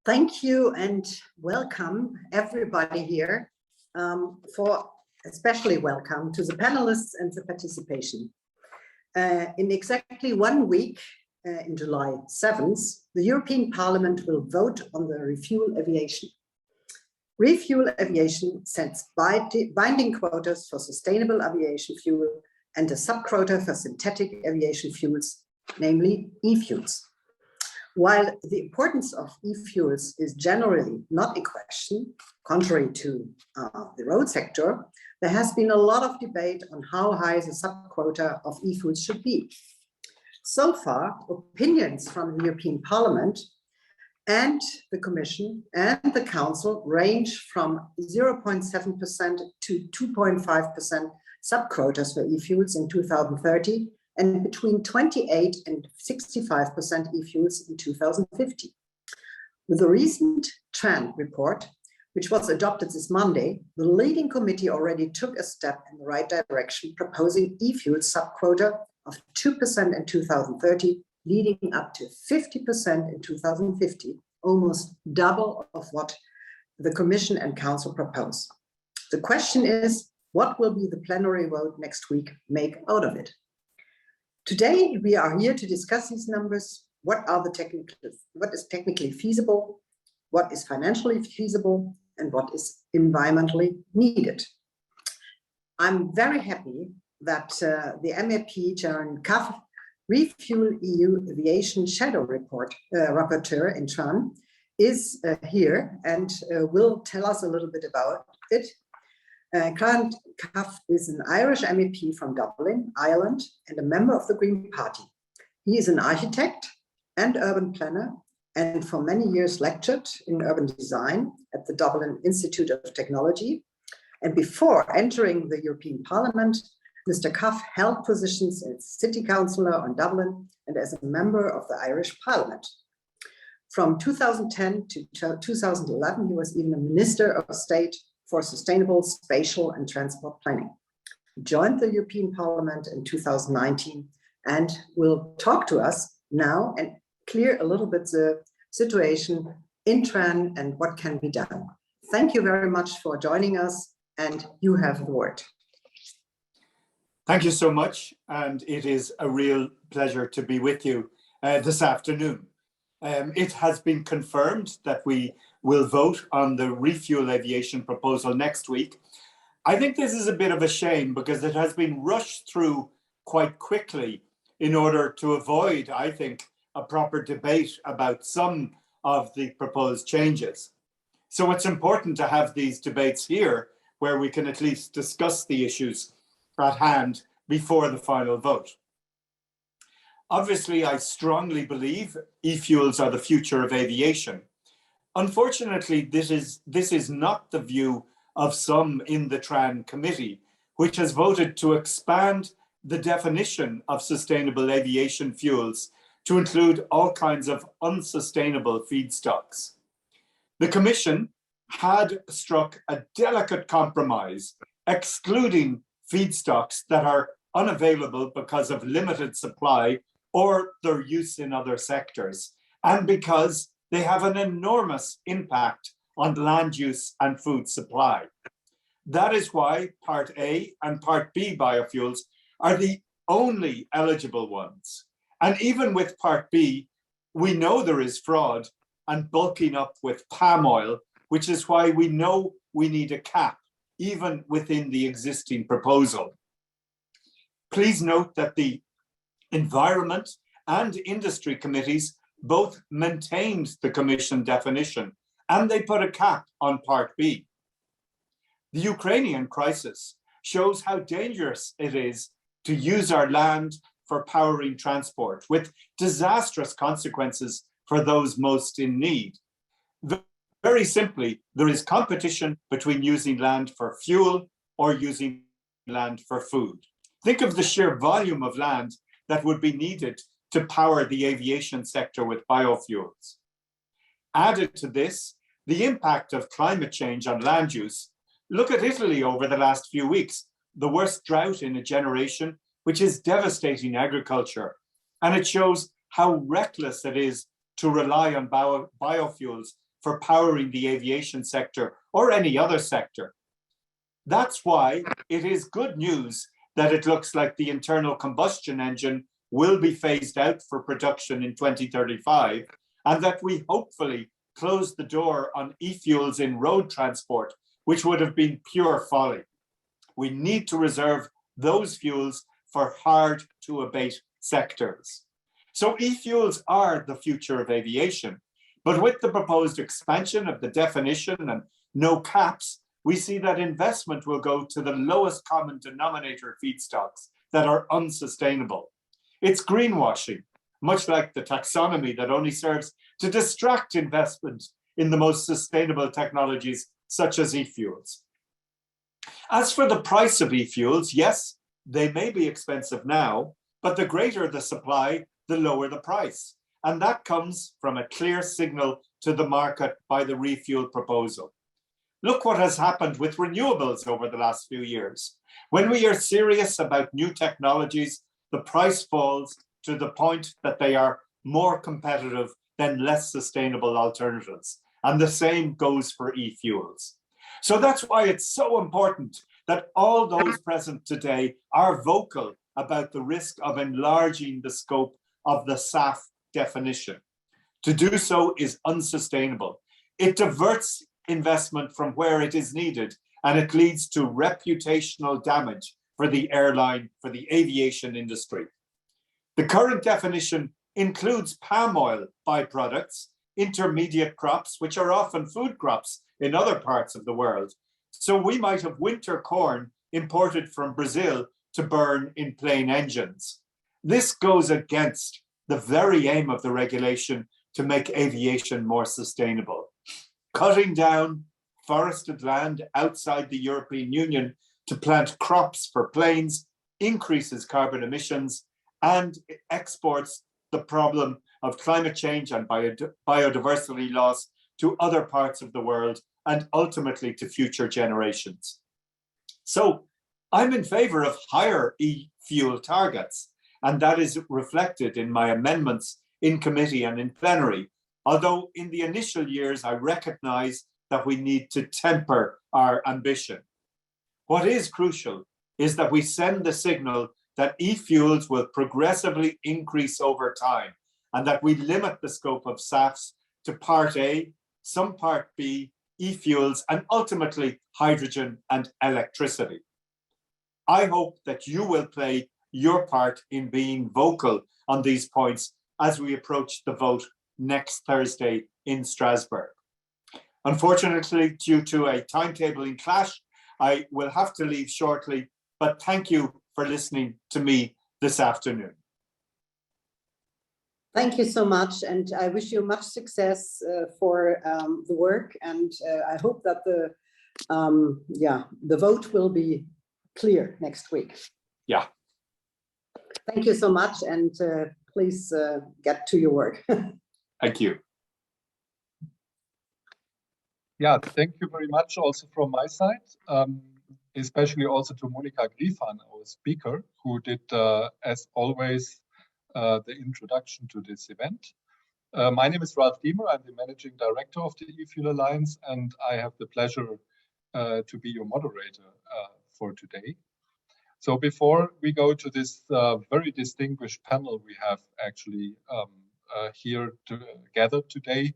Thank you and welcome everybody here, especially welcome to the panelists and the participation. In exactly 1 week, in July 7th, the European Parliament will vote on the ReFuel Aviation. ReFuel Aviation sets binding quotas for sustainable aviation fuel and a sub-quota for synthetic aviation fuels, namely eFuels. While the importance of eFuels is generally not in question, contrary to the road sector, there has been a lot of debate on how high the sub-quota of eFuels should be. So far, opinions from the European Parliament and the Commission and the Council range from 0.7% to 2.5% sub-quotas for eFuels in 2030 and between 28 and 65% eFuels in 2050. With the recent TRAN report, which was adopted this Monday, the leading committee already took a step in the right direction, proposing eFuels sub-quota of 2% in 2030, leading up to 50% in 2050, almost double of what the Commission and Council propose. The question is, what will be the plenary vote next week make out of it? Today, we are here to discuss these numbers. What is technically feasible, what is financially feasible, and what is environmentally needed. I'm very happy that the MEP Sharon Kaff, ReFuelEU Aviation Shadow Rapporteur in TRAN, is here and will tell us a little bit about it. Sharon Kaff is an Irish MEP from Dublin, Ireland, and a member of the Green Party. He is an architect and urban planner, and for many years lectured in urban design at the Dublin Institute of Technology. And before entering the European Parliament, Mr. Kaff held positions as city councillor on Dublin and as a member of the Irish Parliament. From 2010 to 2011, he was even a Minister of State for Sustainable Spatial and Transport Planning. He joined the European Parliament in 2019 and will talk to us now and clear a little bit the situation in TRAN and what can be done. Thank you very much for joining us, and you have the word. Thank you so much, and it is a real pleasure to be with you this afternoon. It has been confirmed that we will vote on the ReFuel Aviation proposal next week. I think this is a bit of a shame because it has been rushed through quite quickly in order to avoid, I think, a proper debate about some of the proposed changes. So it's important to have these debates here where we can at least discuss the issues at hand before the final vote. Obviously, I strongly believe eFuels are the future of aviation. Unfortunately, this is not the view of some in the TRAN committee, which has voted to expand the definition of sustainable aviation fuels to include all kinds of unsustainable feedstocks. The Commission had struck a delicate compromise, excluding feedstocks that are unavailable because of limited supply or their use in other sectors, and because they have an enormous impact on land use and food supply. That is why Part A and Part B biofuels are the only eligible ones. And even with Part B, we know there is fraud and bulking up with palm oil, which is why we know we need a cap, even within the existing proposal. Please note that the Environment and Industry Committees both maintained the Commission definition, and they put a cap on Part B. The Ukrainian crisis shows how dangerous it is to use our land for powering transport, with disastrous consequences for those most in need. Very simply, there is competition between using land for fuel or using land for food. Think of the sheer volume of land that would be needed to power the aviation sector with biofuels. Added to this, the impact of climate change on land use. Look at Italy over the last few weeks, the worst drought in a generation, which is devastating agriculture. And it shows how reckless it is to rely on biofuels for powering the aviation sector or any other sector. That's why it is good news that it looks like the internal combustion engine will be phased out for production in 2035, and that we hopefully close the door on eFuels in road transport, which would have been pure folly. We need to reserve those fuels for hard to abate sectors. So eFuels are the future of aviation, but with the proposed expansion of the definition and no caps, we see that investment will go to the lowest common denominator feedstocks that are unsustainable. It's greenwashing, much like the taxonomy that only serves to distract investment in the most sustainable technologies, such as eFuels. As for the price of eFuels, yes, they may be expensive now, but the greater the supply, the lower the price. And that comes from a clear signal to the market by the refuel proposal. Look what has happened with renewables over the last few years. When we are serious about new technologies, the price falls to the point that they are more competitive than less sustainable alternatives. And the same goes for eFuels. So that's why it's so important that all those present today are vocal about the risk of enlarging the scope of the SAF definition. To do so is unsustainable. It diverts investment from where it is needed, and it leads to reputational damage for the airline, for the aviation industry. The current definition includes palm oil byproducts, intermediate crops, which are often food crops in other parts of the world. So we might have winter corn imported from Brazil to burn in plane engines. This goes against the very aim of the regulation to make aviation more sustainable. Cutting down forested land outside the European Union to plant crops for planes increases carbon emissions and exports the problem of climate change and biodiversity loss to other parts of the world and ultimately to future generations. So I'm in favor of higher e-fuel targets, and that is reflected in my amendments in committee and in plenary. Although in the initial years, I recognize that we need to temper our ambition. What is crucial is that we send the signal that e-fuels will progressively increase over time, and that we limit the scope of SAFs to Part A, some Part B, e-fuels, and ultimately hydrogen and electricity. I hope that you will play your part in being vocal on these points as we approach the vote next Thursday in Strasbourg. Unfortunately, due to a timetabling clash, I will have to leave shortly, but thank you for listening to me this afternoon. Thank you so much, and I wish you much success for the work, and I hope that the vote will be clear next week. Yeah. Thank you so much, and please get to your work. Thank you. Yeah, thank you very much also from my side, especially also to Monika Griefan, our speaker, who did, as always, the introduction to this event. My name is Ralph Diemer. I'm the Managing Director of the eFuel Alliance, and I have the pleasure to be your moderator for today. So before we go to this very distinguished panel we have actually here together today,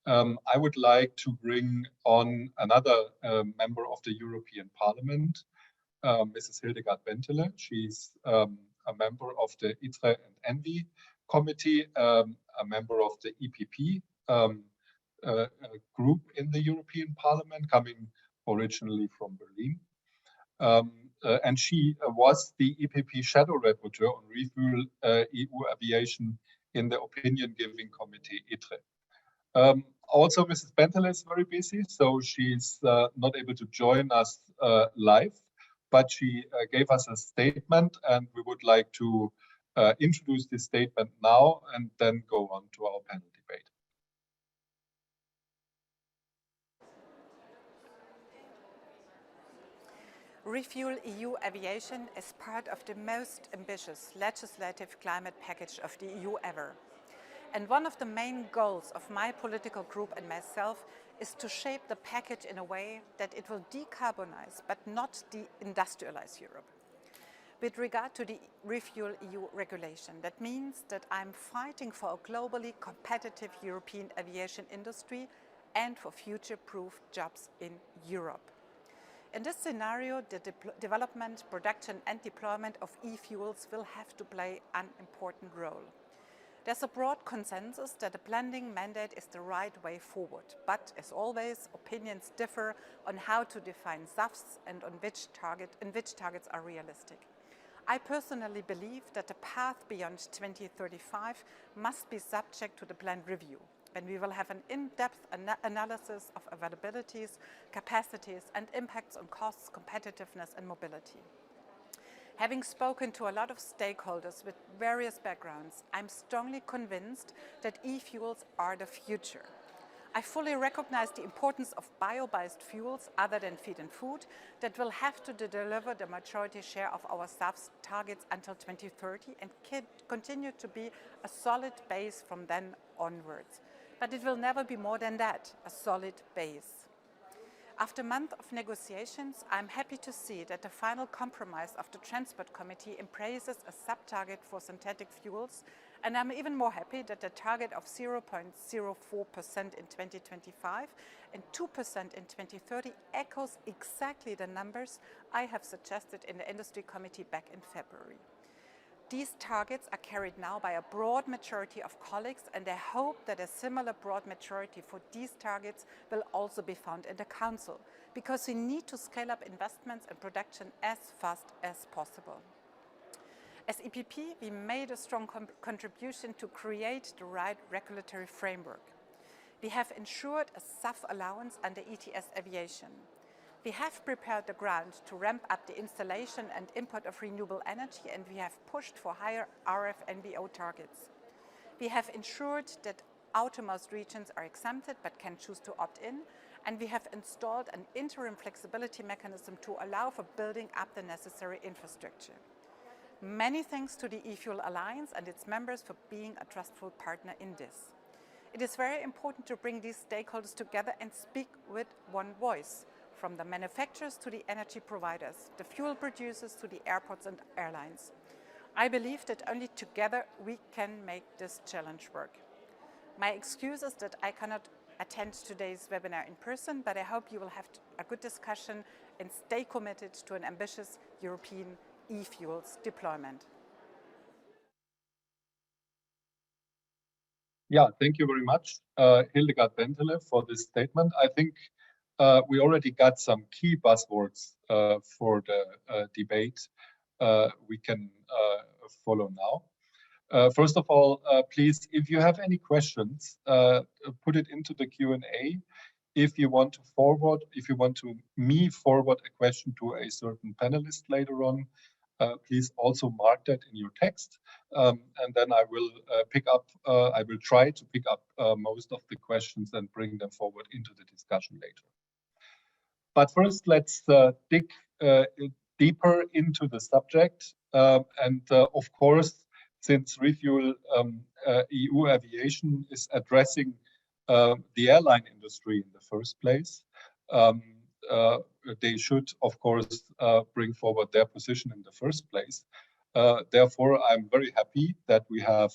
I would like to bring on another member of the European Parliament, Mrs. Hildegard Bentele. She's a member of the ITRE and ENVI committee, a member of the EPP group in the European Parliament, coming originally from Berlin. And she was the EPP shadow rapporteur on ReFuelEU Aviation in the opinion-giving committee ITRE. Also, Mrs. Bentele is very busy, so she's not able to join us live, but she gave us a statement, and we would like to introduce this statement now and then go on to our panel debate. ReFuelEU Aviation is part of the most ambitious legislative climate package of the EU ever. And one of the main goals of my political group and myself is to shape the package in a way that it will decarbonize but not deindustrialize Europe. With regard to the ReFuelEU regulation, that means that I'm fighting for a globally competitive European aviation industry and for future-proof jobs in Europe. In this scenario, the development, production and deployment of eFuels will have to play an important role. There's a broad consensus that a blending mandate is the right way forward, but as always, opinions differ on how to define SAFs and on which targets are realistic. I personally believe that the path beyond 2035 must be subject to the planned review, when we will have an in-depth analysis of availabilities, capacities and impacts on costs, competitiveness and mobility. Having spoken to a lot of stakeholders with various backgrounds, I'm strongly convinced that eFuels are the future. I fully recognize the importance of bio-based fuels other than feed and food that will have to deliver the majority share of our SAF's targets until 2030 and continue to be a solid base from then onwards. But it will never be more than that, a solid base. After a month of negotiations, I'm happy to see that the final compromise of the Transport Committee embraces a sub-target for synthetic fuels, and I'm even more happy that the target of 0.04% in 2025 and 2% in 2030 echoes exactly the numbers I have suggested in the Industry Committee back in February. These targets are carried now by a broad majority of colleagues, and I hope that a similar broad majority for these targets will also be found in the Council, because we need to scale up investments and production as fast as possible. As EPP, we made a strong contribution to create the right regulatory framework. We have ensured a SAF allowance under ETS aviation. We have prepared the ground to ramp up the installation and import of renewable energy, and we have pushed for higher RFNBO targets. We have ensured that outermost regions are exempted but can choose to opt in, and we have installed an interim flexibility mechanism to allow for building up the necessary infrastructure. Many thanks to the eFuel Alliance and its members for being a trustful partner in this. It is very important to bring these stakeholders together and speak with one voice, from the manufacturers to the energy providers, the fuel producers to the airports and airlines. I believe that only together we can make this challenge work. My excuse is that I cannot attend today's webinar in person, but I hope you will have a good discussion and stay committed to an ambitious European eFuels deployment. Yeah, thank you very much, Hildegard Bentele, for this statement. I think we already got some key buzzwords for the debate we can follow now. First of all, please, if you have any questions, put it into the Q&A. If you want to forward a question to a certain panelist later on, please also mark that in your text, and then I will I will try to pick up most of the questions and bring them forward into the discussion later. But first, let's dig deeper into the subject. Of course, since ReFuelEU Aviation is addressing the airline industry in the first place, they should, of course, bring forward their position in the first place. Therefore, I'm very happy that we have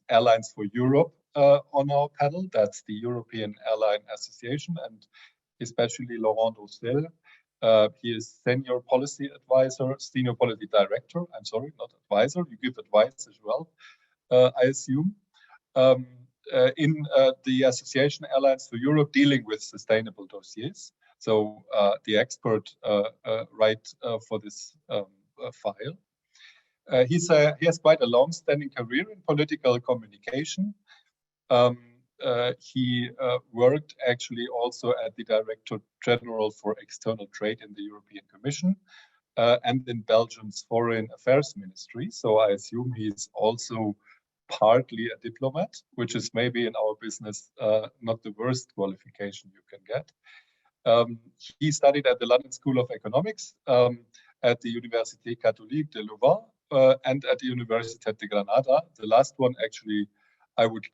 Airlines for Europe on our panel. That's the European Airline Association, and especially Laurent Doucel. He is Senior Policy Director. I'm sorry, not advisor. You give advice as well, I assume, in the Association Airlines for Europe, dealing with sustainable dossiers. So the expert right for this file. He has quite a long-standing career in political communication. He worked actually also at the Director General for External Trade in the European Commission and in Belgium's Foreign Affairs Ministry. So I assume he's also partly a diplomat, which is maybe in our business not the worst qualification you can get. He studied at the London School of Economics, at the Université Catholique de Louvain, and at the Université de Granada. The last one actually I would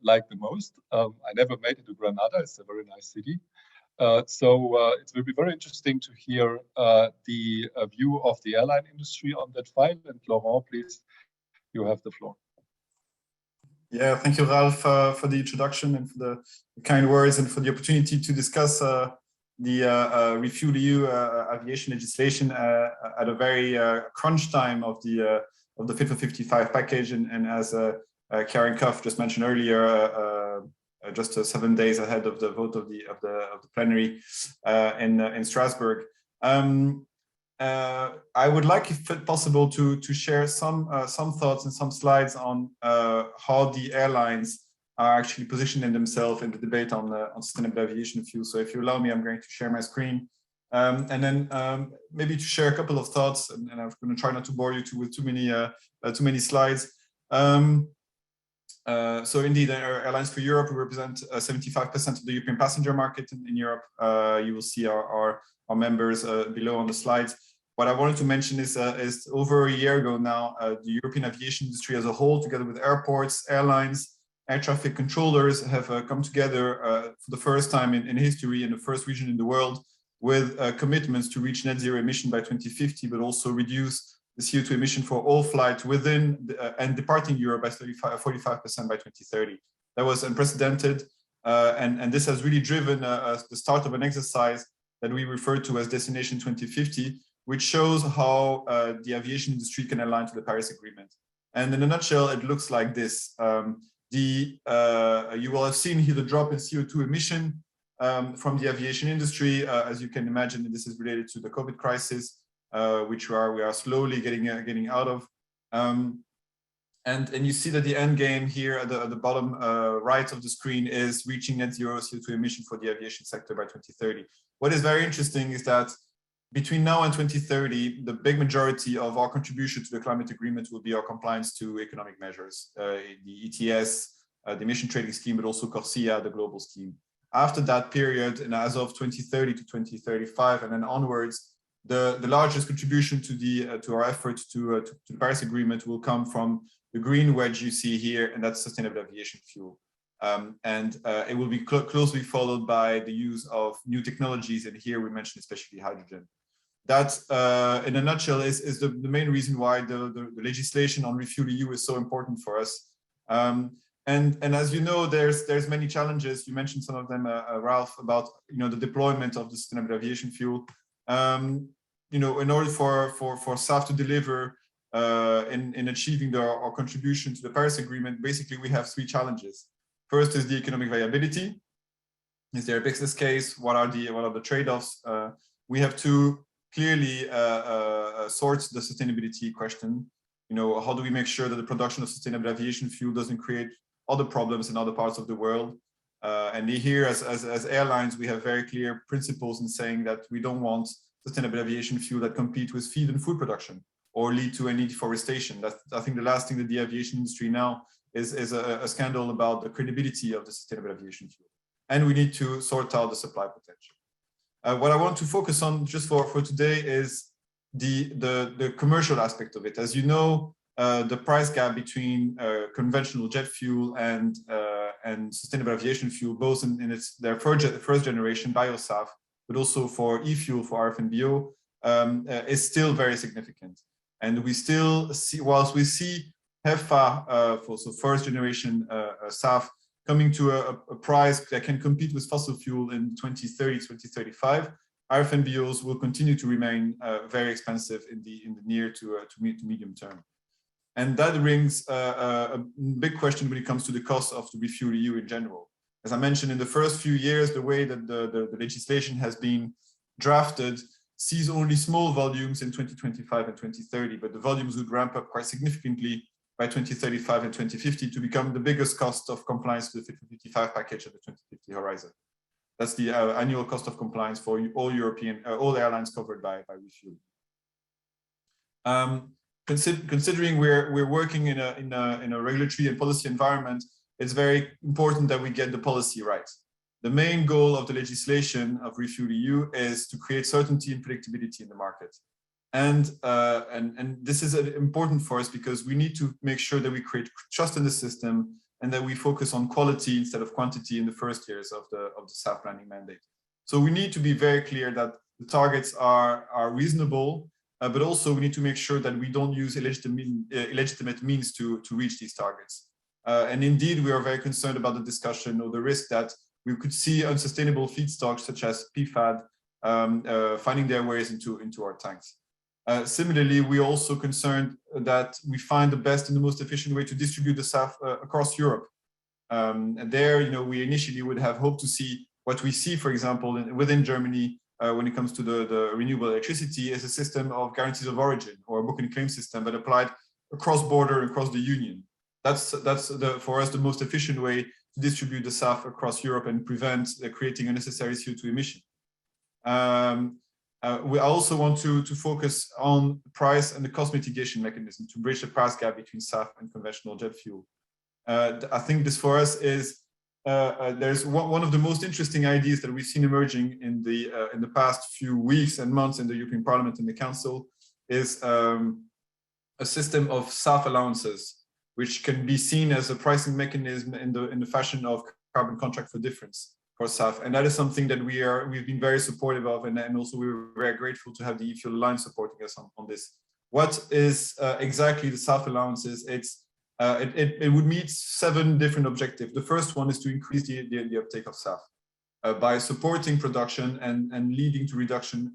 like the most. I never made it to Granada. It's a very nice city. So it will be very interesting to hear the view of the airline industry on that file. And Laurent, please, you have the floor. Yeah, thank you, Ralph, for the introduction and for the kind words and for the opportunity to discuss the ReFuelEU aviation legislation at a very crunch time of the Fit for 55 package, and as Karen Cuff just mentioned earlier, just 7 days ahead of the vote of the plenary in Strasbourg. I would like, if possible, to share some thoughts and some slides on how the airlines are actually positioning themselves in the debate on sustainable aviation fuel. So if you allow me, I'm going to share my screen, and then maybe to share a couple of thoughts. And I'm going to try not to bore you with too many slides. So indeed, Airlines for Europe, we represent 75% of the European passenger market in Europe. You will see our members below on the slides. What I wanted to mention is over a year ago now, the European aviation industry as a whole, together with airports, airlines, air traffic controllers, have come together for the first time in history, in the first region in the world, with commitments to reach net zero emission by 2050, but also reduce the CO2 emission for all flights within and departing Europe by 45% by 2030. That was unprecedented, and this has really driven the start of an exercise that we refer to as Destination 2050, which shows how the aviation industry can align to the Paris Agreement. And in a nutshell, it looks like this. You will have seen here the drop in CO2 emission from the aviation industry. As you can imagine, this is related to the COVID crisis, which we are slowly getting out of. And you see that the end game here at the bottom right of the screen is reaching net zero CO2 emission for the aviation sector by 2030. What is very interesting is that between now and 2030, the big majority of our contribution to the climate agreement will be our compliance to economic measures, the ETS, the emission trading scheme, but also CORSIA, the global scheme. After that period, and as of 2030 to 2035 and then onwards, the largest contribution to our efforts to the Paris Agreement will come from the green wedge you see here, and that's sustainable aviation fuel. It will be closely followed by the use of new technologies, and here we mentioned especially hydrogen. That, in a nutshell, is the main reason why the legislation on ReFuelEU is so important for us. And as you know, there's many challenges. You mentioned some of them, Ralph, about the deployment of the sustainable aviation fuel. In order for SAF to deliver in achieving our contribution to the Paris Agreement, basically we have three challenges. First is the economic viability. Is there a business case? What are the trade-offs? We have to clearly sort the sustainability question. How do we make sure that the production of sustainable aviation fuel doesn't create other problems in other parts of the world? And here, as airlines, we have very clear principles in saying that we don't want sustainable aviation fuel that compete with feed and food production or lead to any deforestation. That's, I think, the last thing that the aviation industry now is a scandal about the credibility of the sustainable aviation fuel. And we need to sort out the supply potential. What I want to focus on just for today is the commercial aspect of it. As you know, the price gap between conventional jet fuel and sustainable aviation fuel, both in their first generation BioSAF, but also for eFuel, for RFNBO, is still very significant. And we still see, whilst we see HEFA, so first generation SAF, coming to a price that can compete with fossil fuel in 2030, 2035, RFNBOs will continue to remain very expensive in the near to medium term. And that brings a big question when it comes to the cost of the ReFuelEU in general. As I mentioned, in the first few years, the way that the legislation has been drafted sees only small volumes in 2025 and 2030, but the volumes would ramp up quite significantly by 2035 and 2050 to become the biggest cost of compliance with the Fit for 55 package at the 2050 horizon. That's the annual cost of compliance for all airlines covered by ReFuel. Considering we're working in a regulatory and policy environment, it's very important that we get the policy right. The main goal of the legislation of ReFuelEU is to create certainty and predictability in the market. And this is important for us because we need to make sure that we create trust in the system and that we focus on quality instead of quantity in the first years of the SAF blending mandate. So we need to be very clear that the targets are reasonable, but also we need to make sure that we don't use illegitimate means to reach these targets. And indeed, we are very concerned about the discussion or the risk that we could see unsustainable feedstocks such as PFAD finding their ways into our tanks. Similarly, we are also concerned that we find the best and the most efficient way to distribute the SAF across Europe. And there, we initially would have hoped to see what we see, for example, within Germany, when it comes to the renewable electricity, is a system of guarantees of origin or a book and claim system that applied across border, across the union. That's for us the most efficient way to distribute the SAF across Europe and prevent creating unnecessary CO2 emission. We also want to focus on price and the cost mitigation mechanism to bridge the price gap between SAF and conventional jet fuel. I think this for us is there's one of the most interesting ideas that we've seen emerging in the past few weeks and months in the European Parliament and the Council is a system of SAF allowances, which can be seen as a pricing mechanism in the fashion of carbon contract for difference for SAF. And that is something that we've been very supportive of, and also we were very grateful to have the eFuel Alliance supporting us on this. What is exactly the SAF allowances? It would meet 7 different objectives. The first one is to increase the uptake of SAF by supporting production and leading to reduction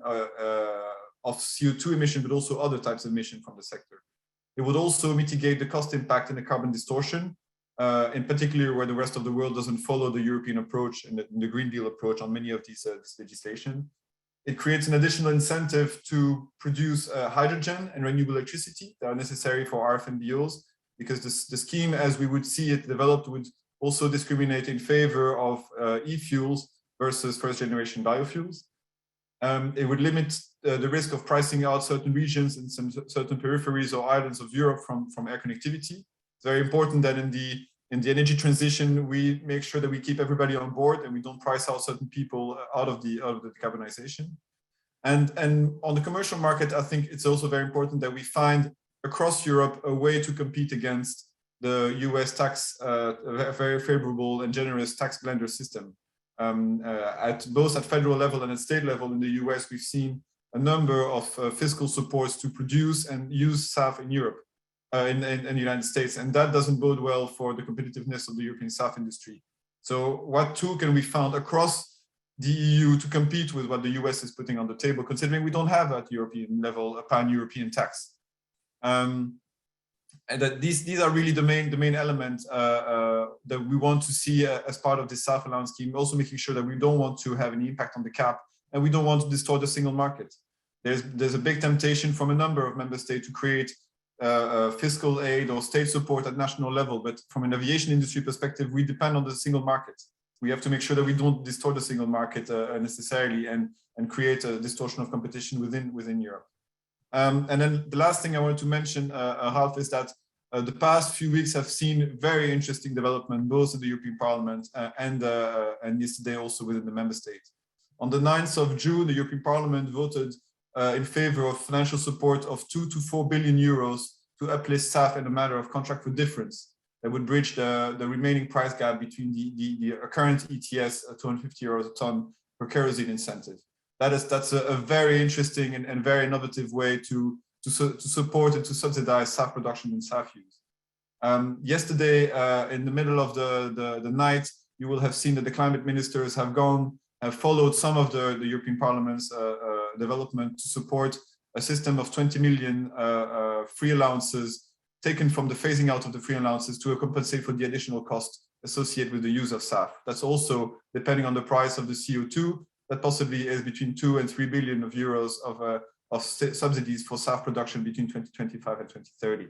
of CO2 emission, but also other types of emission from the sector. It would also mitigate the cost impact and the carbon distortion, in particular where the rest of the world doesn't follow the European approach and the Green Deal approach on many of these this legislation. It creates an additional incentive to produce hydrogen and renewable electricity that are necessary for RFNBOs, because the scheme, as we would see it developed, would also discriminate in favor of eFuels versus first-generation biofuels. It would limit the risk of pricing out certain regions and some certain peripheries or islands of Europe from air connectivity. It's very important that in the energy transition, we make sure that we keep everybody on board and we don't price out certain people out of the decarbonization. And on the commercial market, I think it's also very important that we find across Europe a way to compete against the US tax, a very favorable and generous tax blender system. Both at federal level and at state level in the US, we've seen a number of fiscal supports to produce and use SAF in Europe, in the United States, and that doesn't bode well for the competitiveness of the European SAF industry. So what tool can we find across the EU to compete with what the US is putting on the table, considering we don't have at European level a pan-European tax? And that these are really the main element that we want to see as part of this SAF allowance scheme, also making sure that we don't want to have any impact on the cap and we don't want to distort the single market. There's a big temptation from a number of member states to create fiscal aid or state support at national level, but from an aviation industry perspective, we depend on the single market. We have to make sure that we don't distort the single market necessarily and create a distortion of competition within Europe. And then the last thing I wanted to mention, Ralph, is that the past few weeks have seen very interesting development, both in the European Parliament and yesterday also within the member states. On the 9th of June, the European Parliament voted in favor of financial support of 2 to 4 billion euros to uplist SAF in a matter of contract for difference that would bridge the remaining price gap between the current ETS, 250 euros a ton per kerosene incentive. That's a very interesting and very innovative way to support and to subsidize SAF production and SAF use. Yesterday, in the middle of the night, you will have seen that the climate ministers have followed some of the European Parliament's development to support a system of 20 million free allowances taken from the phasing out of the free allowances to compensate for the additional cost associated with the use of SAF. That's also depending on the price of the CO2. That possibly is between 2 and 3 billion euros of subsidies for SAF production between 2025 and 2030.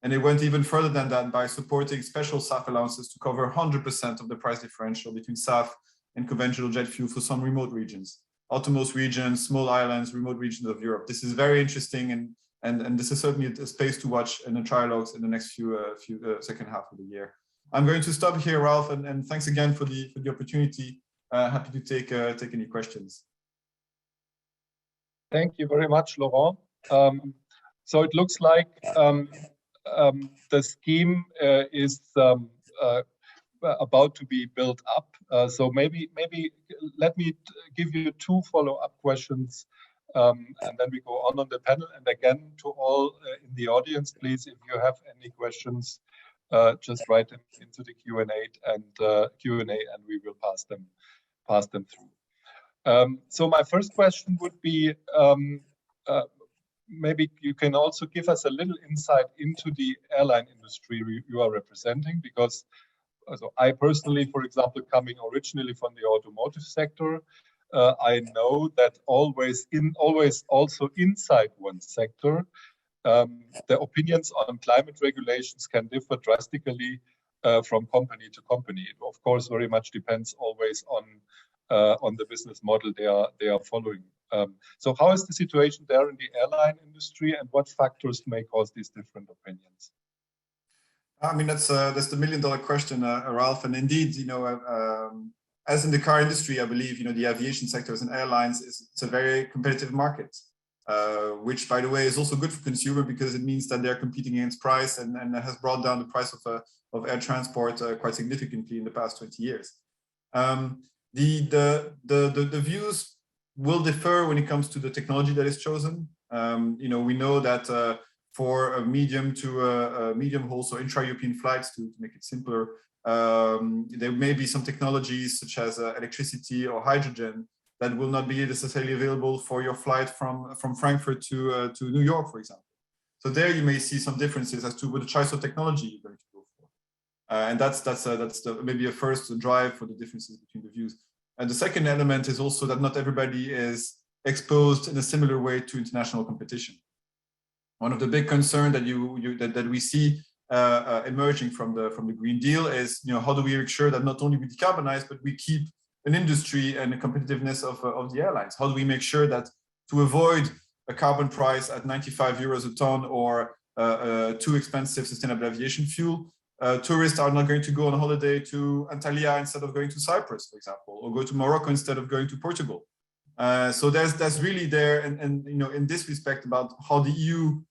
And it went even further than that by supporting special SAF allowances to cover 100% of the price differential between SAF and conventional jet fuel for some remote regions, outermost regions, small islands, remote regions of Europe. This is very interesting, and this is certainly a space to watch in the trialogues in the next few second half of the year. I'm going to stop here, Ralph, and thanks again for the opportunity. Happy to take any questions. Thank you very much, Laurent. So it looks like the scheme is about to be built up. So maybe let me give you two follow-up questions, and then we go on the panel. And again, to all in the audience, please, if you have any questions, just write them into the Q&A, and we will pass them through. So my first question would be, maybe you can also give us a little insight into the airline industry you are representing, because I personally, for example, coming originally from the automotive sector, I know that always also inside one sector, the opinions on climate regulations can differ drastically from company to company. It, of course, very much depends always on the business model they are following. So how is the situation there in the airline industry, and what factors may cause these different opinions? I mean, that's the million-dollar question, Ralph. And indeed, as in the car industry, I believe, the aviation sectors and airlines it's a very competitive market, which, by the way, is also good for consumer because it means that they're competing against price and has brought down the price of air transport quite significantly in the past 20 years. The views will differ when it comes to the technology that is chosen. We know that for a medium to a medium haul, so intra-European flights, to make it simpler, there may be some technologies such as electricity or hydrogen that will not be necessarily available for your flight from Frankfurt to New York, for example. So there you may see some differences as to what the choice of technology you're going to go for. And that's maybe a first drive for the differences between the views. And the second element is also that not everybody is exposed in a similar way to international competition. One of the big concerns that we see emerging from the Green Deal is, how do we make sure that not only we decarbonize, but we keep an industry and the competitiveness of the airlines? How do we make sure that to avoid a carbon price at 95 euros a ton or too expensive sustainable aviation fuel, tourists are not going to go on holiday to Antalya instead of going to Cyprus, for example, or go to Morocco instead of going to Portugal. So that's really there, and in this respect about how the EU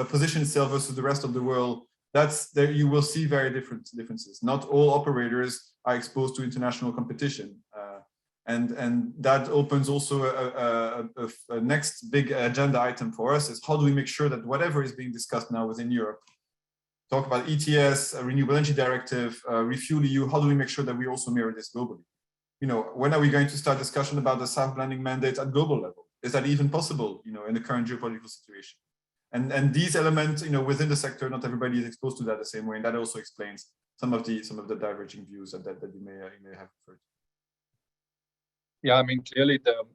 position itself versus the rest of the world. That's there you will see very different differences. Not all operators are exposed to international competition, and that opens also a next big agenda item for us is how do we make sure that whatever is being discussed now within Europe. Talk about ETS, Renewable Energy Directive, ReFuelEU. How do we make sure that we also mirror this globally? When are we going to start discussion about the self-blending mandate at global level? Is that even possible, in the current geopolitical situation? And these elements, within the sector, not everybody is exposed to that the same way, and that also explains some of the diverging views that you may have referred to. Yeah, I mean, clearly the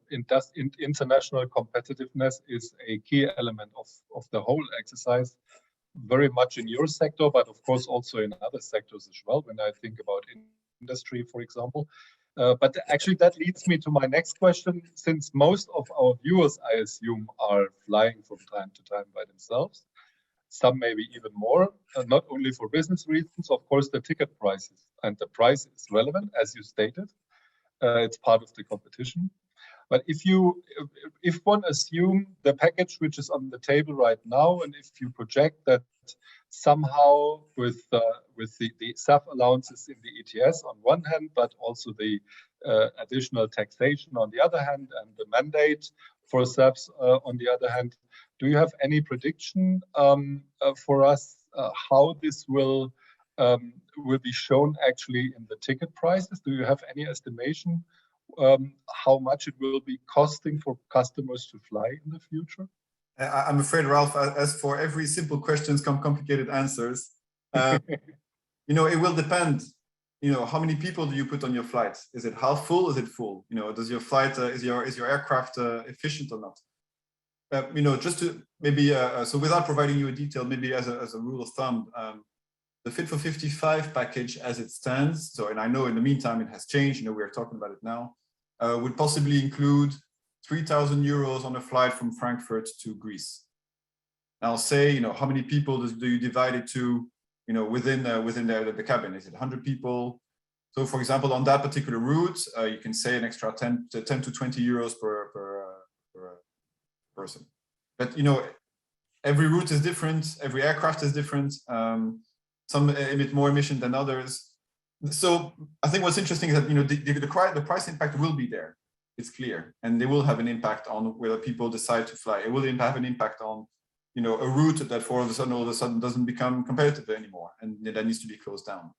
international competitiveness is a key element of the whole exercise. Very much in your sector, but of course also in other sectors as well, when I think about industry, for example. But actually that leads me to my next question, since most of our viewers, I assume, are flying from time to time by themselves, some maybe even more, not only for business reasons, of course, the ticket prices, and the price is relevant, as you stated. It's part of the competition. But if one assume the package which is on the table right now, and if you project that somehow with the SAF allowances in the ETS on one hand, but also the additional taxation on the other hand, and the mandate for SAFs on the other hand, do you have any prediction for us how this will be shown actually in the ticket prices? Do you have any estimation how much it will be costing for customers to fly in the future? I'm afraid, Ralph, as for every simple questions come complicated answers. It will depend. How many people do you put on your flight? Is it half full? Is it full? Does your flight is your aircraft efficient or not? Just to maybe so without providing you a detail, maybe as a rule of thumb, the Fit for 55 package as it stands. So, and I know in the meantime it has changed. We are talking about it now. Would possibly include 3,000 euros on a flight from Frankfurt to Greece. Now, say, how many people do you divide it to, within the cabin? Is it 100 people? So, for example, on that particular route, you can say an extra 10 to 20 euros per person. But every route is different. Every aircraft is different. Some emit more emission than others. So I think what's interesting is that, you know, the price impact will be there. It's clear, and they will have an impact on whether people decide to fly. It will have an impact on, you know, a route that all of a sudden doesn't become competitive anymore, and that needs to be closed down.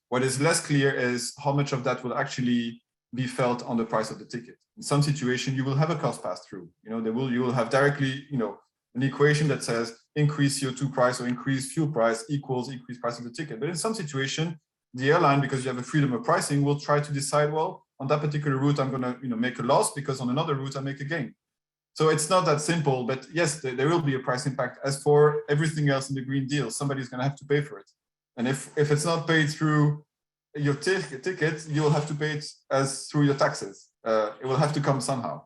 What is less clear is how much of that will actually be felt on the price of the ticket. In some situation, you will have a cost pass-through. You know, you will have directly, you know, an equation that says increase CO2 price or increase fuel price equals increased price of the ticket. But in some situation, the airline, because you have a freedom of pricing, will try to decide, well, on that particular route, I'm going to, you know, make a loss, because on another route, I make a gain. So it's not that simple, but yes, there will be a price impact. As for everything else in the Green Deal, somebody's going to have to pay for it. And if it's not paid through your ticket, you will have to pay it as through your taxes. It will have to come somehow.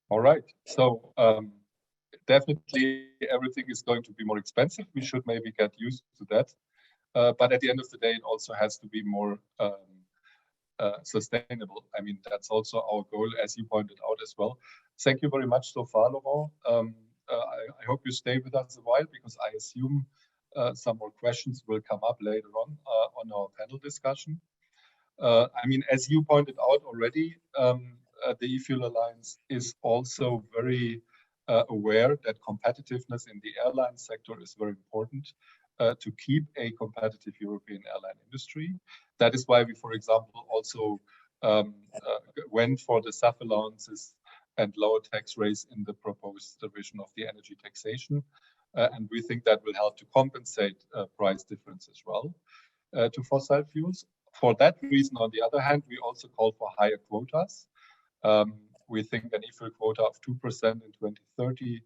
All right. So definitely everything is going to be more expensive. We should maybe get used to that. But at the end of the day, it also has to be more sustainable. I mean, that's also our goal, as you pointed out as well. Thank you very much so far, Laurent. I hope you stay with us a while, because I assume some more questions will come up later on our panel discussion. I mean, as you pointed out already, the eFuel Alliance is also very aware that competitiveness in the airline sector is very important to keep a competitive European airline industry. That is why we, for example, also went for the SAF allowances and lower tax rates in the proposed revision of the energy taxation. And we think that will help to compensate price difference as well to fossil fuels. For that reason, on the other hand, we also call for higher quotas. We think an eFuel quota of 2% in 2030,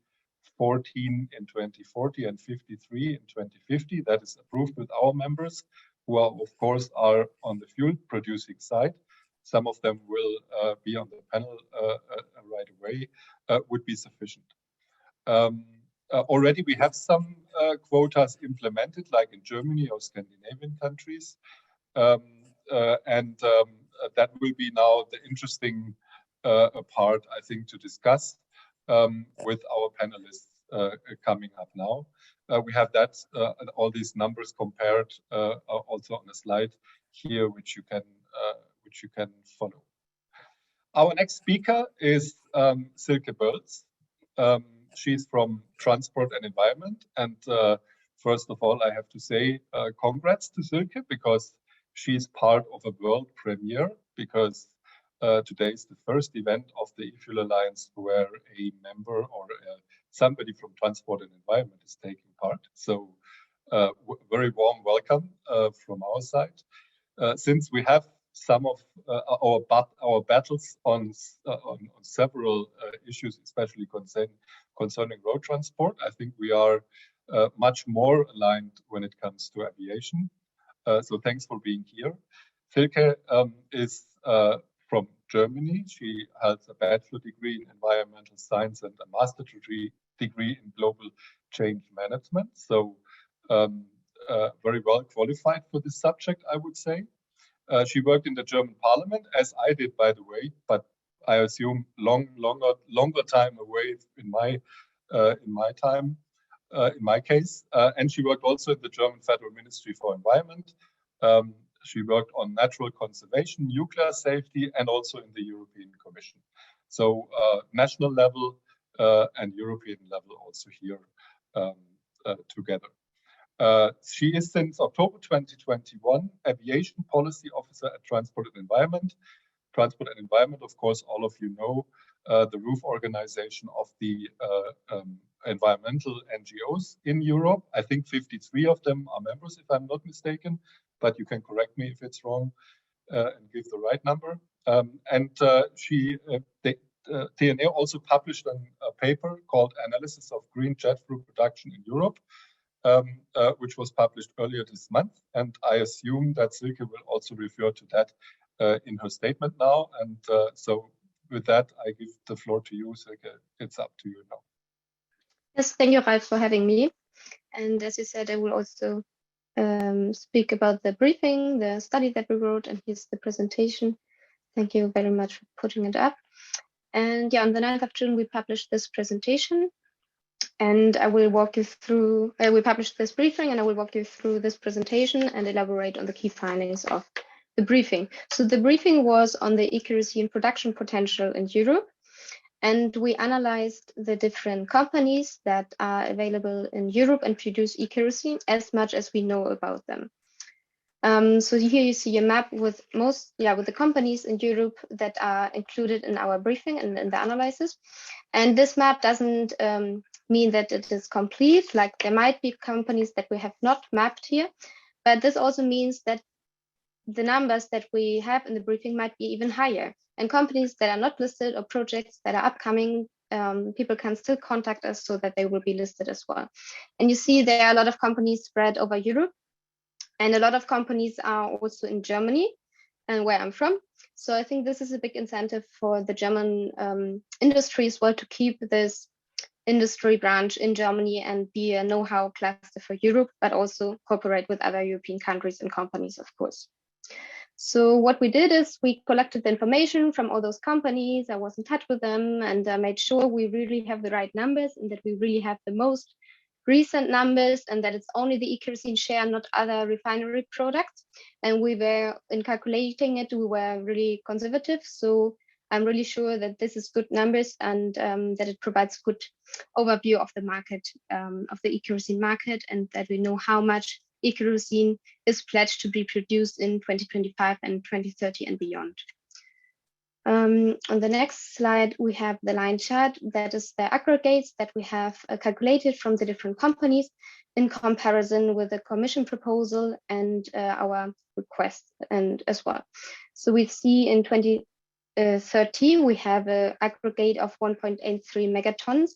14 in 2040, and 53 in 2050. That is approved with our members, who are, of course, are on the fuel producing side. Some of them will be on the panel right away, would be sufficient. Already we have some quotas implemented, like in Germany or Scandinavian countries. That will be now the interesting part, I think, to discuss with our panelists coming up now. We have that all these numbers compared also on a slide here, which you can follow. Our next speaker is Silke Bölz. She's from Transport and Environment. And first of all, I have to say congrats to Silke, because she's part of a world premiere, because today is the first event of the eFuel Alliance where a member or somebody from Transport and Environment is taking part. So very warm welcome from our side. Since we have some of our battles on several issues, especially concerning road transport, I think we are much more aligned when it comes to aviation. So thanks for being here. Silke is from Germany. She has a bachelor degree in environmental science and a master degree in global change management. So very well qualified for this subject, I would say. She worked in the German parliament, as I did, by the way, but I assume longer time away in my case. And she worked also in the German Federal Ministry for Environment. She worked on natural conservation, nuclear safety, and also in the European Commission. So national level and European level also here together. She is since October 2021 Aviation Policy Officer at Transport and Environment. Transport and Environment, of course, all of you know, the roof organization of the environmental NGOs in Europe. I think 53 of them are members, if I'm not mistaken, but you can correct me if it's wrong and give the right number. TNE also published a paper called Analysis of Green Jet Fuel Production in Europe, which was published earlier this month. And I assume that Silke will also refer to that in her statement now. And so with that, I give the floor to you, Silke. It's up to you now. Yes, thank you, Ralf, for having me. And as you said, I will also speak about the briefing, the study that we wrote, and here's the presentation. Thank you very much for putting it up. And yeah, on the 9th of June, we published this presentation. And I will walk you through, we published this briefing and I will walk you through this presentation and elaborate on the key findings of the briefing. So the briefing was on the e-kerosene production potential in Europe. And we analyzed the different companies that are available in Europe and produce e-kerosene as much as we know about them. So here you see a map with with the companies in Europe that are included in our briefing and in the analysis. And this map doesn't mean that it is complete, like there might be companies that we have not mapped here, but this also means that the numbers that we have in the briefing might be even higher. And companies that are not listed or projects that are upcoming, people can still contact us so that they will be listed as well. And you see there are a lot of companies spread over Europe. And a lot of companies are also in Germany and where I'm from. So I think this is a big incentive for the German industry as well to keep this industry branch in Germany and be a know-how cluster for Europe, but also cooperate with other European countries and companies, of course. So what we did is we collected the information from all those companies. I was in touch with them and I made sure we really have the right numbers and that we really have the most recent numbers and that it's only the e-kerosene share, not other refinery products. And we were, in calculating it, we were really conservative. So I'm really sure that this is good numbers and that it provides good overview of the market, of the e-kerosene market, and that we know how much e-kerosene is pledged to be produced in 2025 and 2030 and beyond. On the next slide, we have the line chart. That is the aggregates that we have calculated from the different companies in comparison with the Commission proposal and our request and as well. So we see in 2030, we have an aggregate of 1.83 megatons.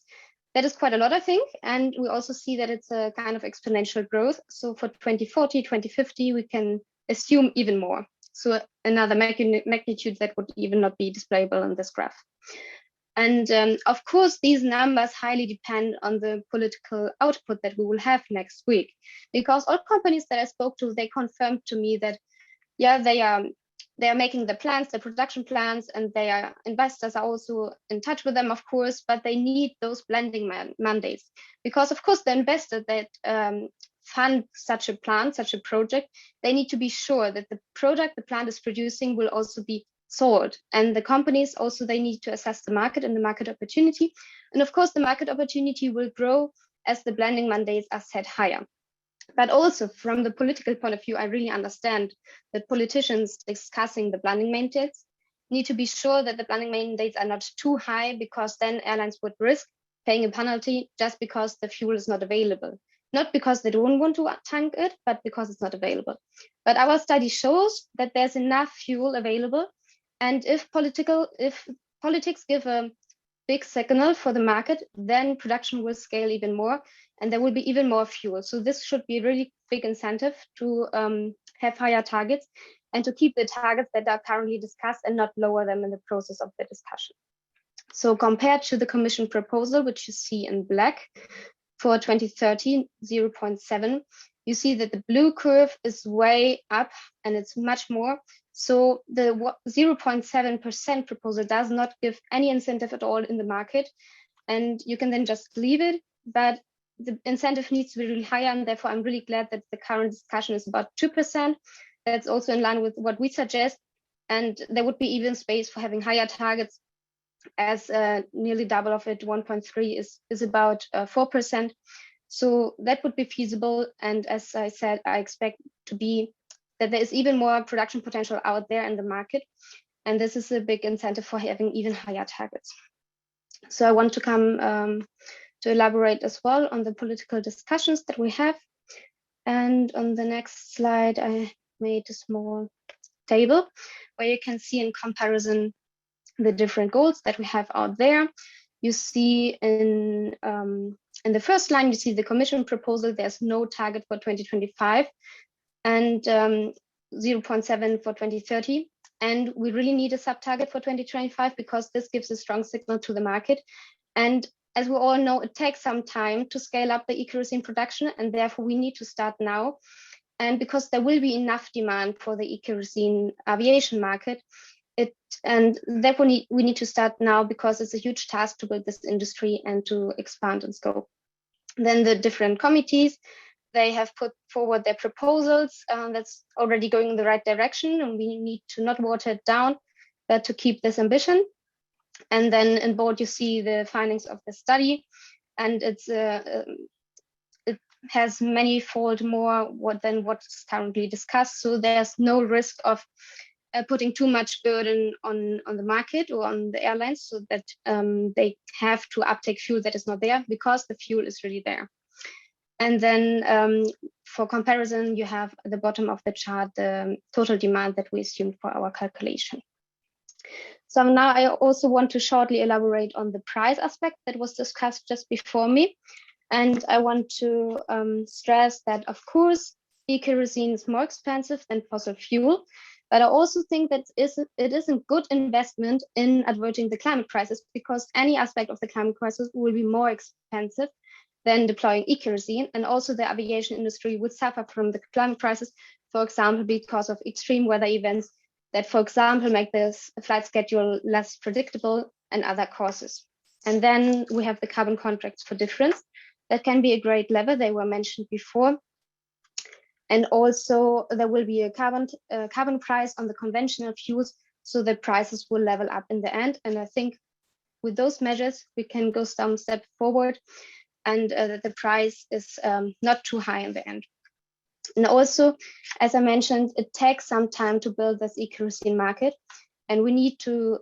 That is quite a lot, I think. And we also see that it's a kind of exponential growth. So for 2040, 2050, we can assume even more. So another magnitude that would even not be displayable in this graph. And of course, these numbers highly depend on the political output that we will have next week, because all companies that I spoke to, they confirmed to me that, yeah, they are making the plans, the production plans, and their investors are also in touch with them, of course, but they need those blending mandates, because of course the investor that fund such a plan, such a project, they need to be sure that the product the plant is producing will also be sold. And the companies also, they need to assess the market and the market opportunity. And of course, the market opportunity will grow as the blending mandates are set higher. But also from the political point of view, I really understand that politicians discussing the blending mandates need to be sure that the blending mandates are not too high, because then airlines would risk paying a penalty just because the fuel is not available. Not because they don't want to tank it, but because it's not available. But our study shows that there's enough fuel available. And if politics give a big signal for the market, then production will scale even more and there will be even more fuel. So this should be a really big incentive to have higher targets and to keep the targets that are currently discussed and not lower them in the process of the discussion. So compared to the Commission proposal, which you see in black, for 2030, 0.7, you see that the blue curve is way up and it's much more. So the 0.7% proposal does not give any incentive at all in the market. And you can then just leave it, but the incentive needs to be really higher. And therefore, I'm really glad that the current discussion is about 2%. That's also in line with what we suggest. And there would be even space for having higher targets, as nearly double of it, 1.3 is about 4%. So that would be feasible. And as I said, I expect to be that there is even more production potential out there in the market. And this is a big incentive for having even higher targets. So I want to come to elaborate as well on the political discussions that we have. And on the next slide, I made a small table where you can see in comparison the different goals that we have out there. You see in the first line, you see the Commission proposal. There's no target for 2025 and 0.7 for 2030. And we really need a sub-target for 2025 because this gives a strong signal to the market. And as we all know, it takes some time to scale up the e-kerosene production, and therefore we need to start now. And because there will be enough demand for the e-kerosene aviation market, and therefore we need to start now, because it's a huge task to build this industry and to expand in scope. Then the different committees, they have put forward their proposals. That's already going in the right direction, and we need to not water it down, but to keep this ambition. And then in bold, you see the findings of the study, and it has many-fold more than what's currently discussed. So there's no risk of putting too much burden on the market or on the airlines, so that they have to uptake fuel that is not there, because the fuel is really there. And then for comparison, you have at the bottom of the chart the total demand that we assumed for our calculation. So now I also want to shortly elaborate on the price aspect that was discussed just before me. And I want to stress that, of course, e-kerosene is more expensive than fossil fuel, but I also think that it is a good investment in averting the climate crisis, because any aspect of the climate crisis will be more expensive than deploying e-kerosene. And also the aviation industry would suffer from the climate crisis, for example, because of extreme weather events that, for example, make this flight schedule less predictable, and other causes. And then we have the carbon contracts for difference. That can be a great lever. They were mentioned before. And also there will be a carbon price on the conventional fuels, so the prices will level up in the end. And I think with those measures, we can go some step forward, and the price is not too high in the end. And also, as I mentioned, it takes some time to build this e-kerosene market, and we need to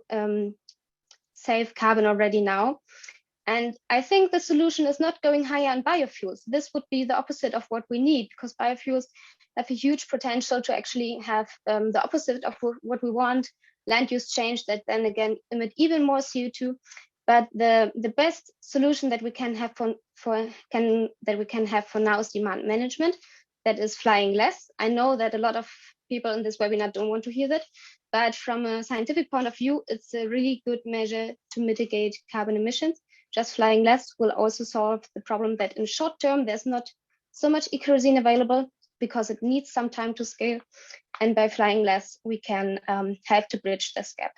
save carbon already now. And I think the solution is not going higher on biofuels. This would be the opposite of what we need, because biofuels have a huge potential to actually have the opposite of what we want, land use change that then again emit even more CO2. But the best solution that we can have for now is demand management. That is flying less. I know that a lot of people in this webinar don't want to hear that, but from a scientific point of view, it's a really good measure to mitigate carbon emissions. Just flying less will also solve the problem that in short term, there's not so much e-kerosene available, because it needs some time to scale. And by flying less, we can help to bridge this gap.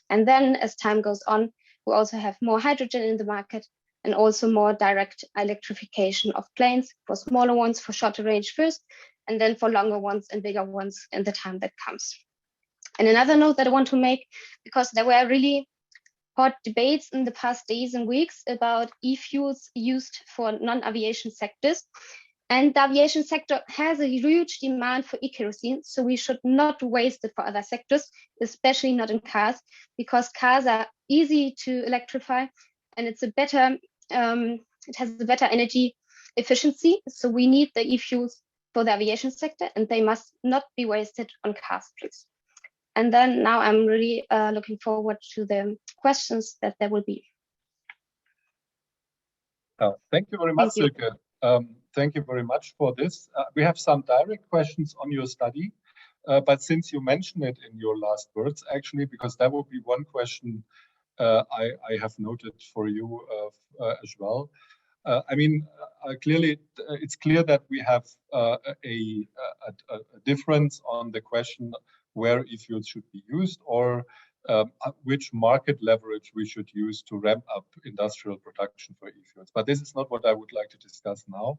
And then as time goes on, we also have more hydrogen in the market, and also more direct electrification of planes, for smaller ones, for shorter range first, and then for longer ones and bigger ones in the time that comes. And another note that I want to make, because there were really hot debates in the past days and weeks about e-fuels used for non-aviation sectors. And the aviation sector has a huge demand for e-kerosene, so we should not waste it for other sectors, especially not in cars, because cars are easy to electrify, and it's a better, it has a better energy efficiency. So we need the e-fuels for the aviation sector, and they must not be wasted on cars, please. And then now I'm really looking forward to the questions that there will be. Thank you very much, Silke. Thank you very much for this. We have some direct questions on your study, but since you mentioned it in your last words, actually, because that will be one question I have noted for you as well. I mean, clearly, it's clear that we have a difference on the question where e-fuels should be used, or which market leverage we should use to ramp up industrial production for e-fuels. But this is not what I would like to discuss now.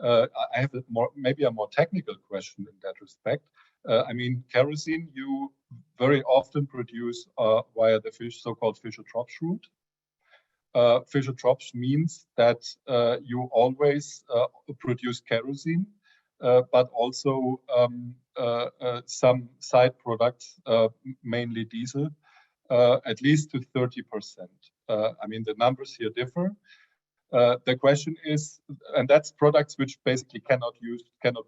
I have maybe a more technical question in that respect. I mean, kerosene you very often produce via the so-called Fischer-Tropsch route. Fischer-Tropsch means that you always produce kerosene, but also some side products, mainly diesel, at least to 30%. I mean, the numbers here differ. The question is, and that's products which basically cannot be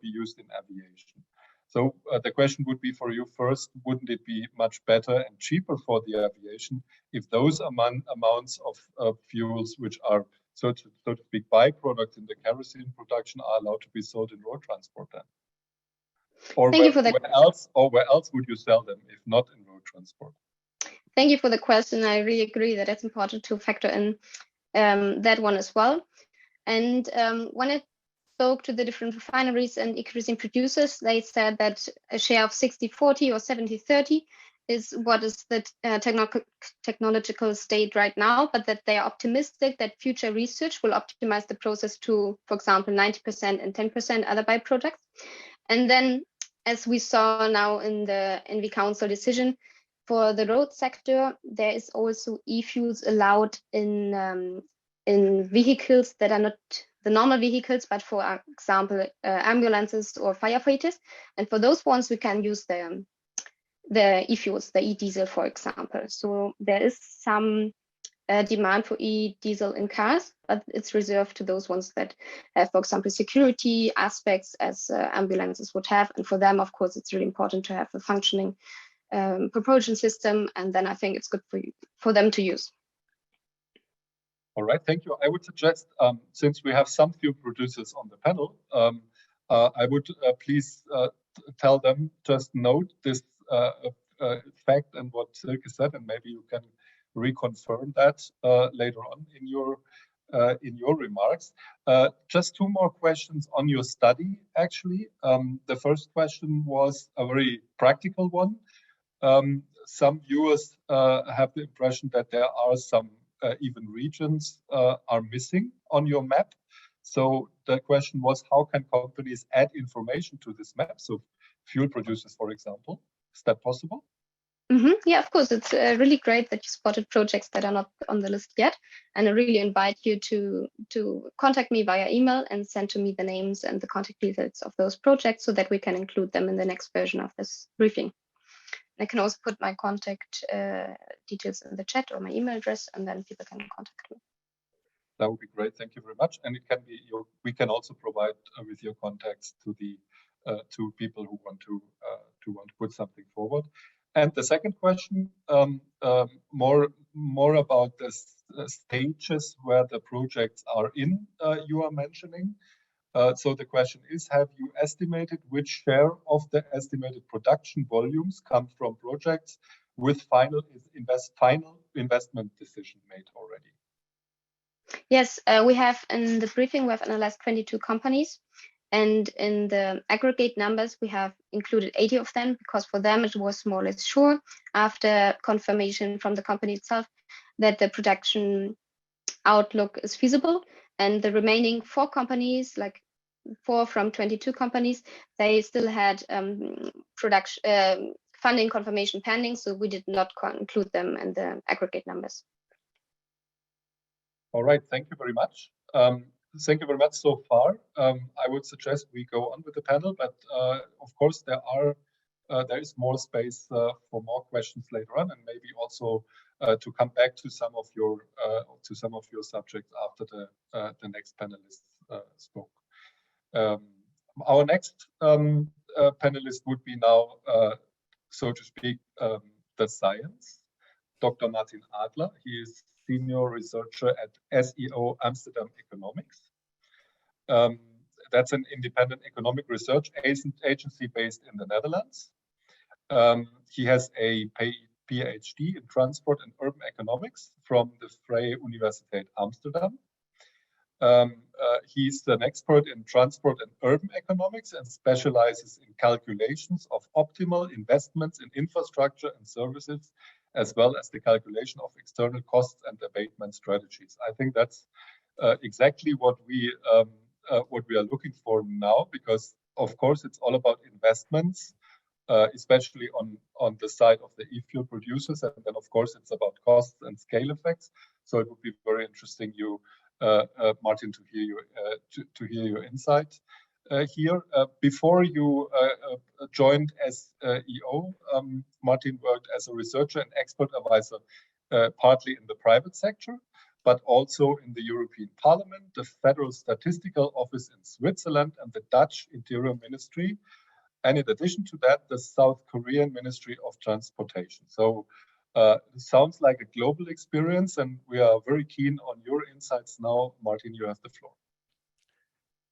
used in aviation. So the question would be for you first, wouldn't it be much better and cheaper for the aviation if those amounts of fuels which are, so to speak, byproducts in the kerosene production are allowed to be sold in road transport then? Or where else would you sell them if not in road transport? Thank you for the question. I really agree that it's important to factor in that one as well. And when I spoke to the different refineries and e-kerosene producers, they said that a share of 60-40 or 70-30 is what is the technological state right now, but that they are optimistic that future research will optimize the process to, for example, 90% and 10% other byproducts. And then, as we saw now in the ENVI Council decision, for the road sector, there is also eFuels allowed in vehicles that are not the normal vehicles, but for example, ambulances or firefighters. And for those ones, we can use the eFuels, the e-diesel, for example. So there is some demand for e-diesel in cars, but it's reserved to those ones that have, for example, security aspects as ambulances would have. And for them, of course, it's really important to have a functioning propulsion system. And then I think it's good for them to use. All right, thank you. I would suggest, since we have some few producers on the panel, I would please tell them, just note this fact and what Silke said, and maybe you can reconfirm that later on in your remarks. Just two more questions on your study, actually. The first question was a very practical one. Some viewers have the impression that there are some even regions are missing on your map. So the question was, how can companies add information to this map? So fuel producers, for example, is that possible? Yeah, of course. It's really great that you spotted projects that are not on the list yet. And I really invite you to contact me via email and send to me the names and the contact details of those projects so that we can include them in the next version of this briefing. I can also put my contact details in the chat or my email address, and then people can contact me. That would be great. Thank you very much. And it can be we can also provide with your contacts to the to people who want to put something forward. And the second question, more about the stages where the projects are in. You are mentioning. So the question is, have you estimated which share of the estimated production volumes come from projects with final investment decision made already? Yes, we have in the briefing, we have analyzed 22 companies. And in the aggregate numbers, we have included 80 of them, because for them it was more or less sure after confirmation from the company itself that the production outlook is feasible. And the remaining 4 companies, like 4 from 22 companies, they still had funding confirmation pending, so we did not include them in the aggregate numbers. All right, thank you very much. Thank you very much so far. I would suggest we go on with the panel, but of course there is more space for more questions later on, and maybe also to come back to some of your subjects after the next panelist spoke. Our next panelist would be now, so to speak, the science. Dr. Martin Adler. He is senior researcher at SEO Amsterdam Economics. That's an independent economic research agency based in the Netherlands. He has a PhD in transport and urban economics from the Vrije Universiteit Amsterdam. He's an expert in transport and urban economics and specializes in calculations of optimal investments in infrastructure and services, as well as the calculation of external costs and abatement strategies. I think that's exactly what we are looking for now, because of course it's all about investments, especially on the side of the e-fuel producers, and then of course it's about costs and scale effects. So it would be very interesting, Martin, to hear your insight here. Before you joined as EO, Martin worked as a researcher and expert advisor, partly in the private sector, but also in the European Parliament, the Federal Statistical Office in Switzerland, and the Dutch Interior Ministry. And in addition to that, the South Korean Ministry of Transportation. So it sounds like a global experience, and we are very keen on your insights now. Martin, you have the floor.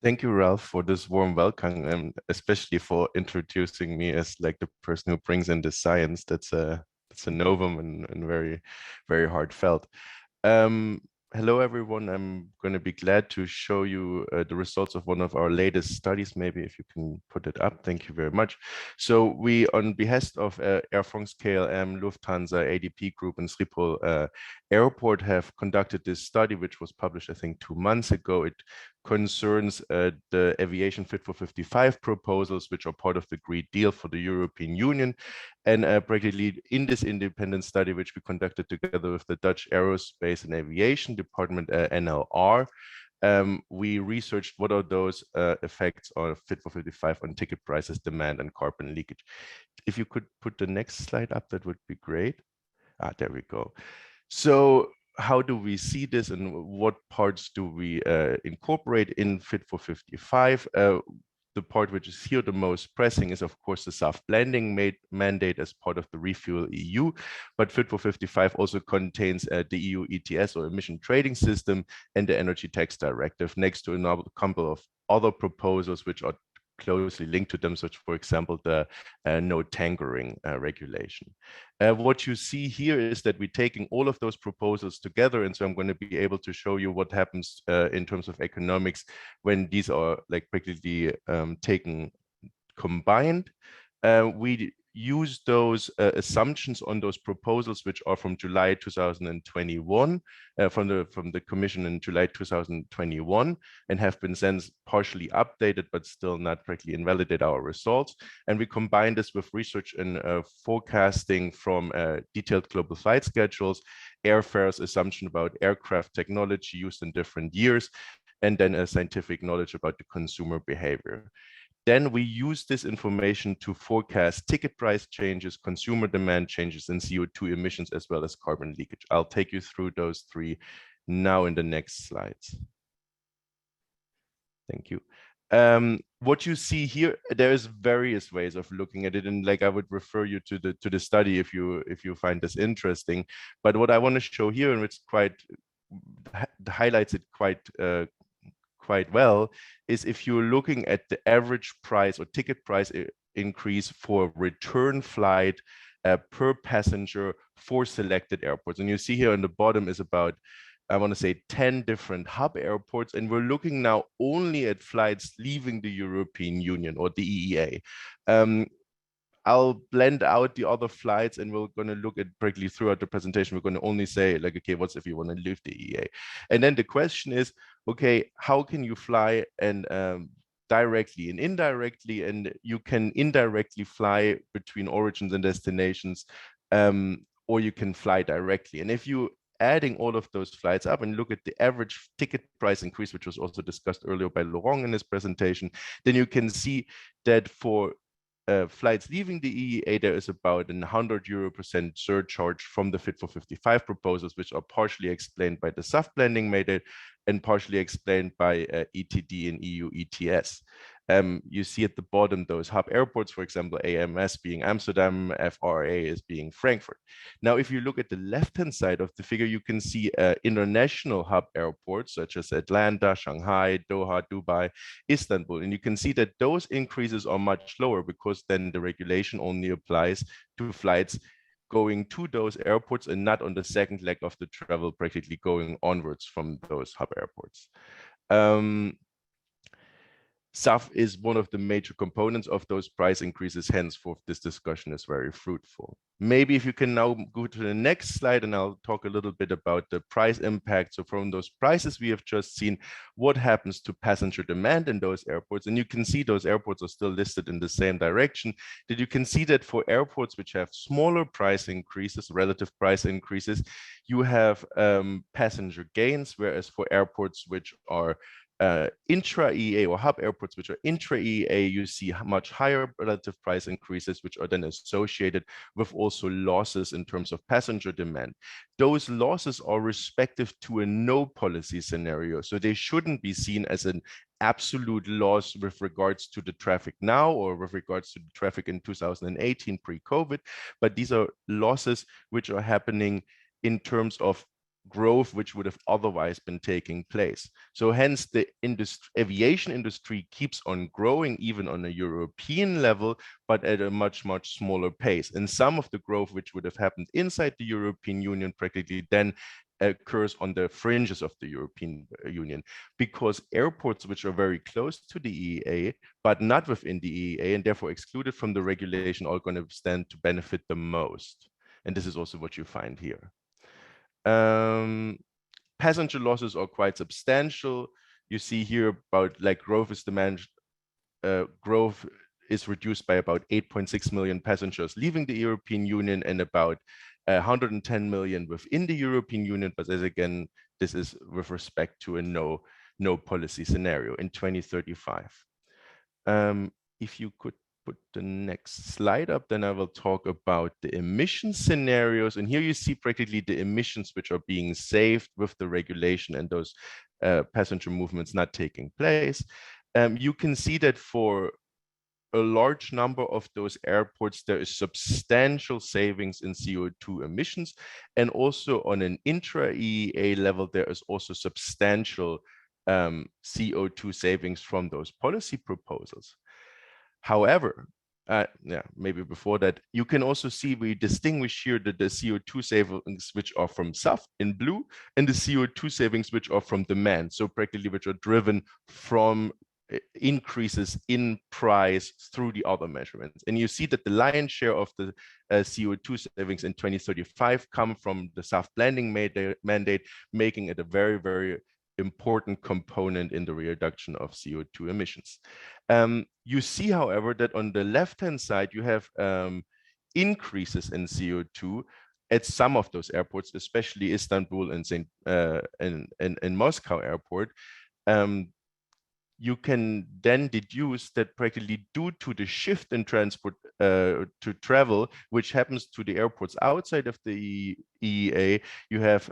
Thank you, Ralph, for this warm welcome, and especially for introducing me as like the person who brings in the science. That's a novum and very, very heartfelt. hello, everyone. I'm going to be glad to show you the results of one of our latest studies. Maybe if you can put it up. Thank you very much. So we, on behest of Air France, KLM, Lufthansa, ADP Group, and Schiphol Airport, have conducted this study, which was published, I think, 2 months ago. It concerns the aviation Fit for 55 proposals, which are part of the Green Deal for the European Union. And practically in this independent study, which we conducted together with the Dutch Aerospace and Aviation Department, NLR, we researched what are those effects of Fit for 55 on ticket prices, demand, and carbon leakage. If you could put the next slide up, that would be great. There we go. So how do we see this, and what parts do we incorporate in Fit for 55? The part which is here the most pressing is, of course, the SAF blending mandate as part of the ReFuelEU, but Fit for 55 also contains the EU ETS, or emission trading system, and the energy tax directive, next to a couple of other proposals which are closely linked to them, such, for example, the no tankering regulation. What you see here is that we're taking all of those proposals together, and so I'm going to be able to show you what happens in terms of economics when these are like practically taken combined. We use those assumptions on those proposals, which are from July 2021, from the Commission in July 2021, and have been since partially updated, but still not correctly invalidate our results. And we combine this with research and forecasting from detailed global flight schedules, airfares assumption about aircraft technology used in different years, and then a scientific knowledge about the consumer behavior. Then we use this information to forecast ticket price changes, consumer demand changes, and CO2 emissions, as well as carbon leakage. I'll take you through those three now in the next slides. Thank you. What you see here, there's various ways of looking at it, and like I would refer you to the study if you find this interesting. But what I want to show here, and which quite highlights it quite well, is if you're looking at the average price or ticket price increase for return flight per passenger for selected airports. And you see here on the bottom is about, I want to say, 10 different hub airports, and we're looking now only at flights leaving the European Union or the EEA. I'll blend out the other flights, and we're going to look at practically throughout the presentation. We're going to only say, like, okay, what's if you want to leave the EEA? And then the question is, okay, how can you fly and directly and indirectly? And you can indirectly fly between origins and destinations, or you can fly directly. And if you adding all of those flights up and look at the average ticket price increase, which was also discussed earlier by Laurent in his presentation, then you can see that for flights leaving the EEA, there is about an €100% surcharge from the Fit for 55 proposals, which are partially explained by the SAF blending mandate and partially explained by ETD and EU ETS. You see at the bottom those hub airports, for example, AMS being Amsterdam, FRA is being Frankfurt. Now, if you look at the left-hand side of the figure, you can see international hub airports such as Atlanta, Shanghai, Doha, Dubai, Istanbul. And you can see that those increases are much lower because then the regulation only applies to flights going to those airports and not on the second leg of the travel, practically going onwards from those hub airports. SAF is one of the major components of those price increases, henceforth this discussion is very fruitful. Maybe if you can now go to the next slide, and I'll talk a little bit about the price impact. So from those prices we have just seen, what happens to passenger demand in those airports? And you can see those airports are still listed in the same direction. That you can see that for airports which have smaller price increases, relative price increases, you have passenger gains, whereas for airports which are intra-EEA or hub airports which are intra-EEA, you see much higher relative price increases, which are then associated with also losses in terms of passenger demand. Those losses are respective to a no policy scenario, so they shouldn't be seen as an absolute loss with regards to the traffic now or with regards to the traffic in 2018 pre-COVID, but these are losses which are happening in terms of growth which would have otherwise been taking place. So hence the aviation industry keeps on growing even on a European level, but at a much, much smaller pace. And some of the growth which would have happened inside the European Union practically then occurs on the fringes of the European Union, because airports which are very close to the EEA but not within the EEA and therefore excluded from the regulation are going to stand to benefit the most. And this is also what you find here. Passenger losses are quite substantial. You see here about growth is reduced by about 8.6 million passengers leaving the European Union and about 110 million within the European Union. But as again, this is with respect to a no policy scenario in 2035. If you could put the next slide up, then I will talk about the emission scenarios. And here you see practically the emissions which are being saved with the regulation and those passenger movements not taking place. You can see that for a large number of those airports, there is substantial savings in CO2 emissions. And also on an intra-EEA level, there is also substantial CO2 savings from those policy proposals. However, maybe before that, you can also see we distinguish here the CO2 savings which are from SAF in blue and the CO2 savings which are from demand. So practically which are driven from increases in price through the other measurements. And you see that the lion's share of the CO2 savings in 2035 come from the SAF blending mandate, making it a very, very important component in the reduction of CO2 emissions. You see, however, that on the left-hand side, you have increases in CO2 at some of those airports, especially Istanbul and Moscow airport. You can then deduce that practically due to the shift in transport to travel, which happens to the airports outside of the EEA, you have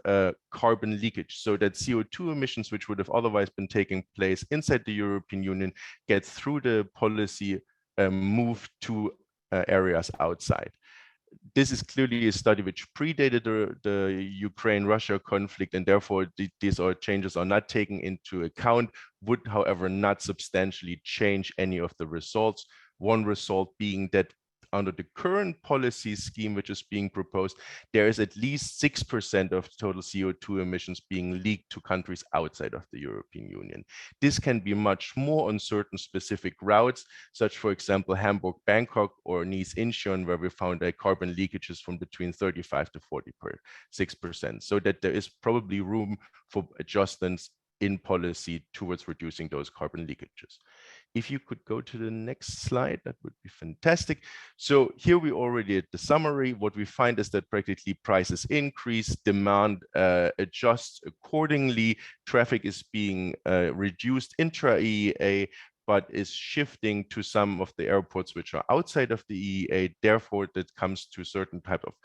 carbon leakage. So that CO2 emissions, which would have otherwise been taking place inside the European Union, get through the policy moved to areas outside. This is clearly a study which predated the Ukraine-Russia conflict, and therefore these changes are not taken into account, would, however, not substantially change any of the results. One result being that under the current policy scheme which is being proposed, there is at least 6% of total CO2 emissions being leaked to countries outside of the European Union. This can be much more on certain specific routes, such for example, Hamburg-Bangkok or Nice-Incheon, where we found that carbon leakages from between 35 to 46%, so that there is probably room for adjustments in policy towards reducing those carbon leakages. If you could go to the next slide, that would be fantastic. So here we already at the summary. What we find is that practically prices increase, demand adjusts accordingly, traffic is being reduced intra-EEA, but is shifting to some of the airports which are outside of the EEA. Therefore, that comes to certain type of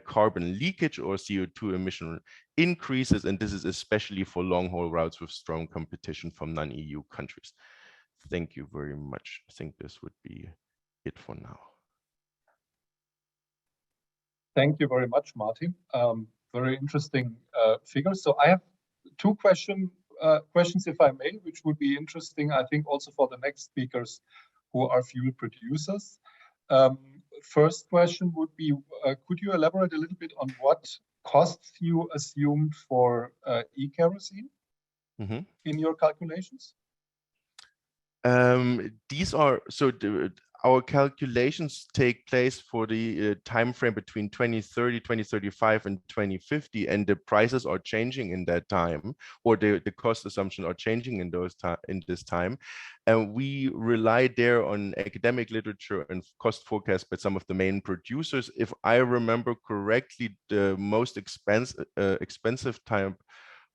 carbon leakage or CO2 emission increases, and this is especially for long-haul routes with strong competition from non-EU countries. Thank you very much. I think this would be it for now. Thank you very much, Martin. Very interesting figures. So I have two questions, if I may, which would be interesting, I think, also for the next speakers who are fuel producers. First question would be, could you elaborate a little bit on what costs you assumed for e-kerosene in your calculations? These are our calculations take place for the time frame between 2030, 2035, and 2050, and the prices are changing in that time, or the cost assumptions are changing in this time. And we rely there on academic literature and cost forecasts by some of the main producers. If I remember correctly, the most expensive type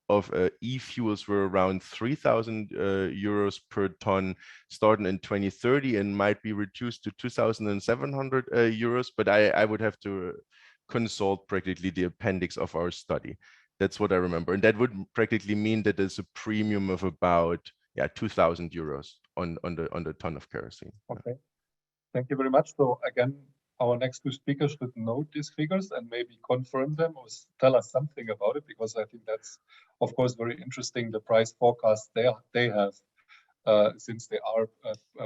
of eFuels were around 3,000 euros per ton starting in 2030 and might be reduced to 2,700 euros, but I would have to consult practically the appendix of our study. That's what I remember, and that would practically mean that there's a premium of about 2,000 euros on the ton of kerosene. Okay, thank you very much. So again, our next two speakers should note these figures and maybe confirm them or tell us something about it, because I think that's, of course, very interesting, the price forecast they have since they are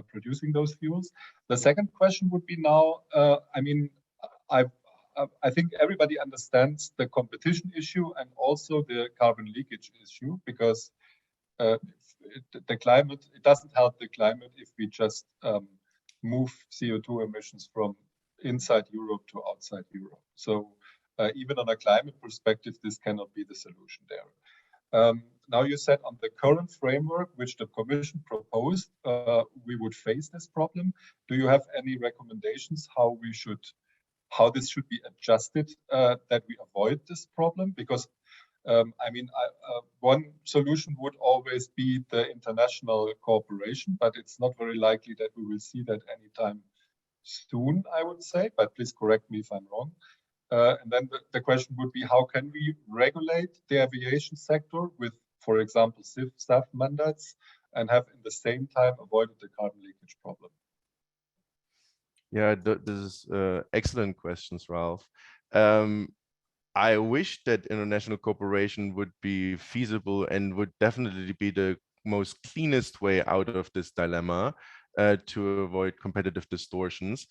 producing those fuels. The second question would be now, I mean, I think everybody understands the competition issue and also the carbon leakage issue, because the climate, it doesn't help the climate if we just move CO2 emissions from inside Europe to outside Europe. So even on a climate perspective, this cannot be the solution there. Now you said on the current framework, which the Commission proposed, we would face this problem. Do you have any recommendations how this should be adjusted that we avoid this problem? Because I mean, one solution would always be the international cooperation, but it's not very likely that we will see that anytime soon, I would say, but please correct me if I'm wrong. And then the question would be, how can we regulate the aviation sector with, for example, SAF mandates, and have in the same time avoided the carbon leakage problem? Yeah, this is excellent questions, Ralph. I wish that international cooperation would be feasible and would definitely be the most cleanest way out of this dilemma to avoid competitive distortions.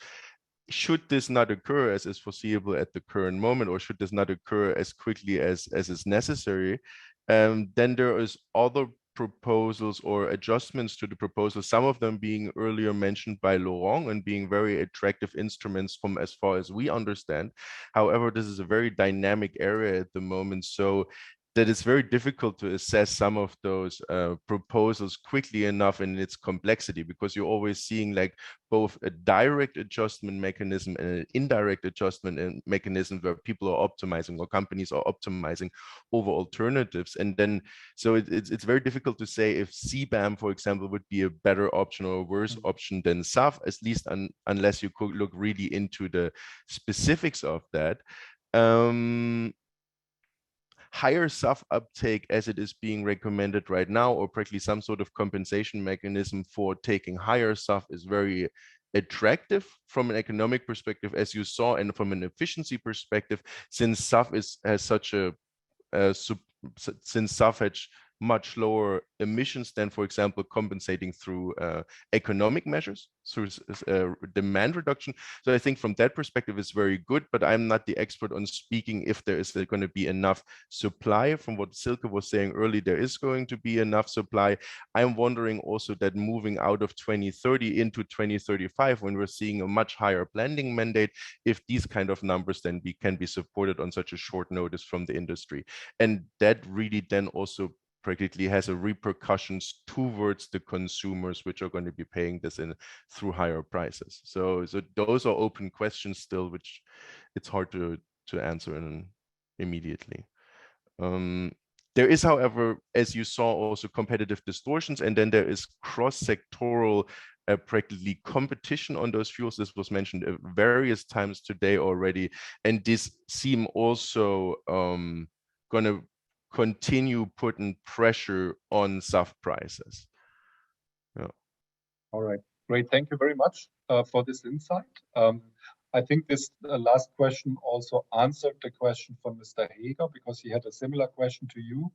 Should this not occur as is foreseeable at the current moment, or should this not occur as quickly as is necessary, then there is other proposals or adjustments to the proposal, some of them being earlier mentioned by Laurent and being very attractive instruments from as far as we understand. However, this is a very dynamic area at the moment, so that it's very difficult to assess some of those proposals quickly enough in its complexity, because you're always seeing like both a direct adjustment mechanism and an indirect adjustment mechanism where people are optimizing or companies are optimizing over alternatives. And then, so it's very difficult to say if CBAM, for example, would be a better option or a worse option than SAF, at least unless you could look really into the specifics of that. Higher SAF uptake as it is being recommended right now, or practically some sort of compensation mechanism for taking higher SAF, is very attractive from an economic perspective, as you saw, and from an efficiency perspective, since SAF has such a since SAF has much lower emissions than, for example, compensating through economic measures, through demand reduction. So I think from that perspective, it's very good, but I'm not the expert on speaking if there is going to be enough supply. From what Silke was saying earlier, there is going to be enough supply. I'm wondering also that moving out of 2030 into 2035, when we're seeing a much higher blending mandate, if these kind of numbers then can be supported on such a short notice from the industry. And that really then also practically has a repercussions towards the consumers, which are going to be paying this in through higher prices. So those are open questions still, which it's hard to answer immediately. There is, however, as you saw, also competitive distortions, and then there is cross-sectoral practically competition on those fuels. This was mentioned various times today already, and this seem also going to continue putting pressure on SAF prices. Yeah. All right, great. Thank you very much for this insight. I think this last question also answered the question from Mr. Hager, because he had a similar question to you.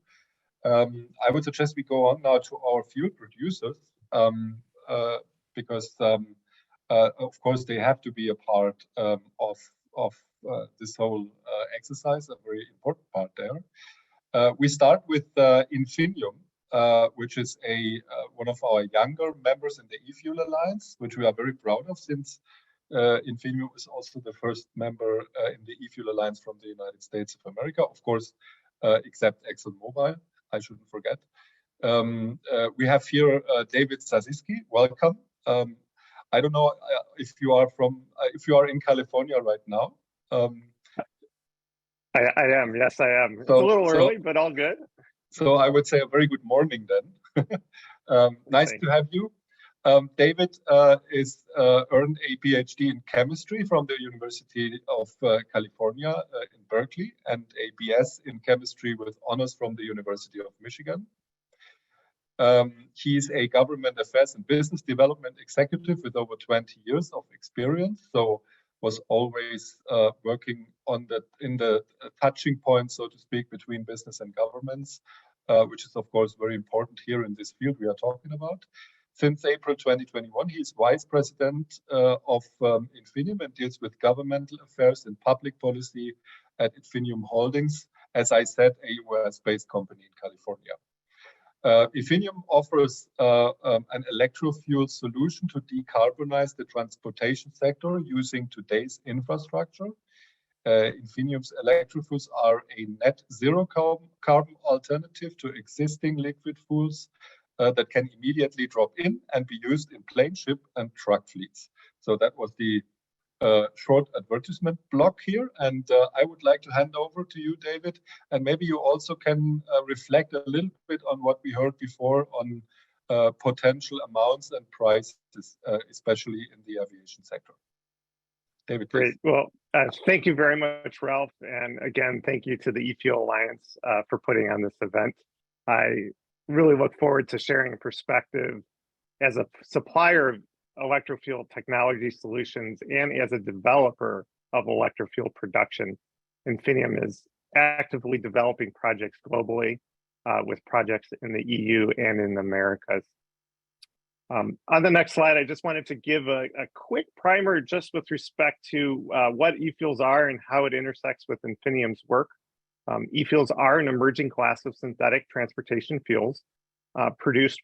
I would suggest we go on now to our fuel producers, because of course they have to be a part of this whole exercise, a very important part there. We start with Infinium, which is one of our younger members in the eFuel Alliance, which we are very proud of, since Infinium is also the first member in the eFuel Alliance from the United States of America, of course, except ExxonMobil, I shouldn't forget. We have here David Saziski. Welcome. I don't know if you are in California right now. I am, yes, I am. It's a little early, but all good. So I would say a very good morning then. Nice to have you. David earned a PhD in chemistry from the University of California in Berkeley, and a BS in chemistry with honors from the University of Michigan. He's a government affairs and business development executive with over 20 years of experience. So was always working in the touching point, so to speak, between business and governments, which is of course very important here in this field we are talking about. Since April 2021, he's vice president of Infinium and deals with governmental affairs and public policy at Infinium Holdings, as I said, a US-based company in California. Infinium offers an electrofuel solution to decarbonize the transportation sector using today's infrastructure. Infinium's electrofuels are a net zero carbon alternative to existing liquid fuels that can immediately drop in and be used in plane, ship, and truck fleets. So that was the short advertisement block here. And I would like to hand over to you, David, and maybe you also can reflect a little bit on what we heard before on potential amounts and prices, especially in the aviation sector. David, please. Great. Well, thank you very much, Ralph. And again, thank you to the eFuel Alliance for putting on this event. I really look forward to sharing a perspective as a supplier of electrofuel technology solutions and as a developer of electrofuel production. Infinium is actively developing projects globally with projects in the EU and in the Americas. On the next slide, I just wanted to give a quick primer just with respect to what eFuels are and how it intersects with Infinium's work. eFuels are an emerging class of synthetic transportation fuels produced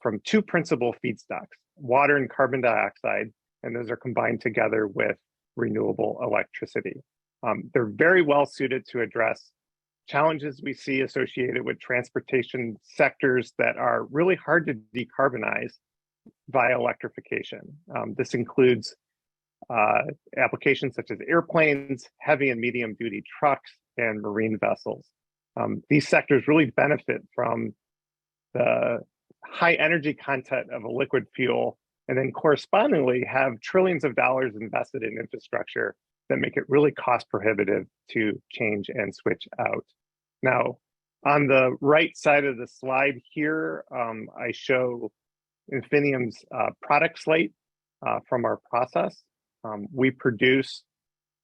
from two principal feedstocks, water and carbon dioxide, and those are combined together with renewable electricity. They're very well suited to address challenges we see associated with transportation sectors that are really hard to decarbonize via electrification. This includes applications such as airplanes, heavy and medium duty trucks, and marine vessels. These sectors really benefit from the high energy content of a liquid fuel, and then correspondingly have trillions of dollars invested in infrastructure that make it really cost prohibitive to change and switch out. Now, on the right side of the slide here, I show Infinium's product slate from our process. We produce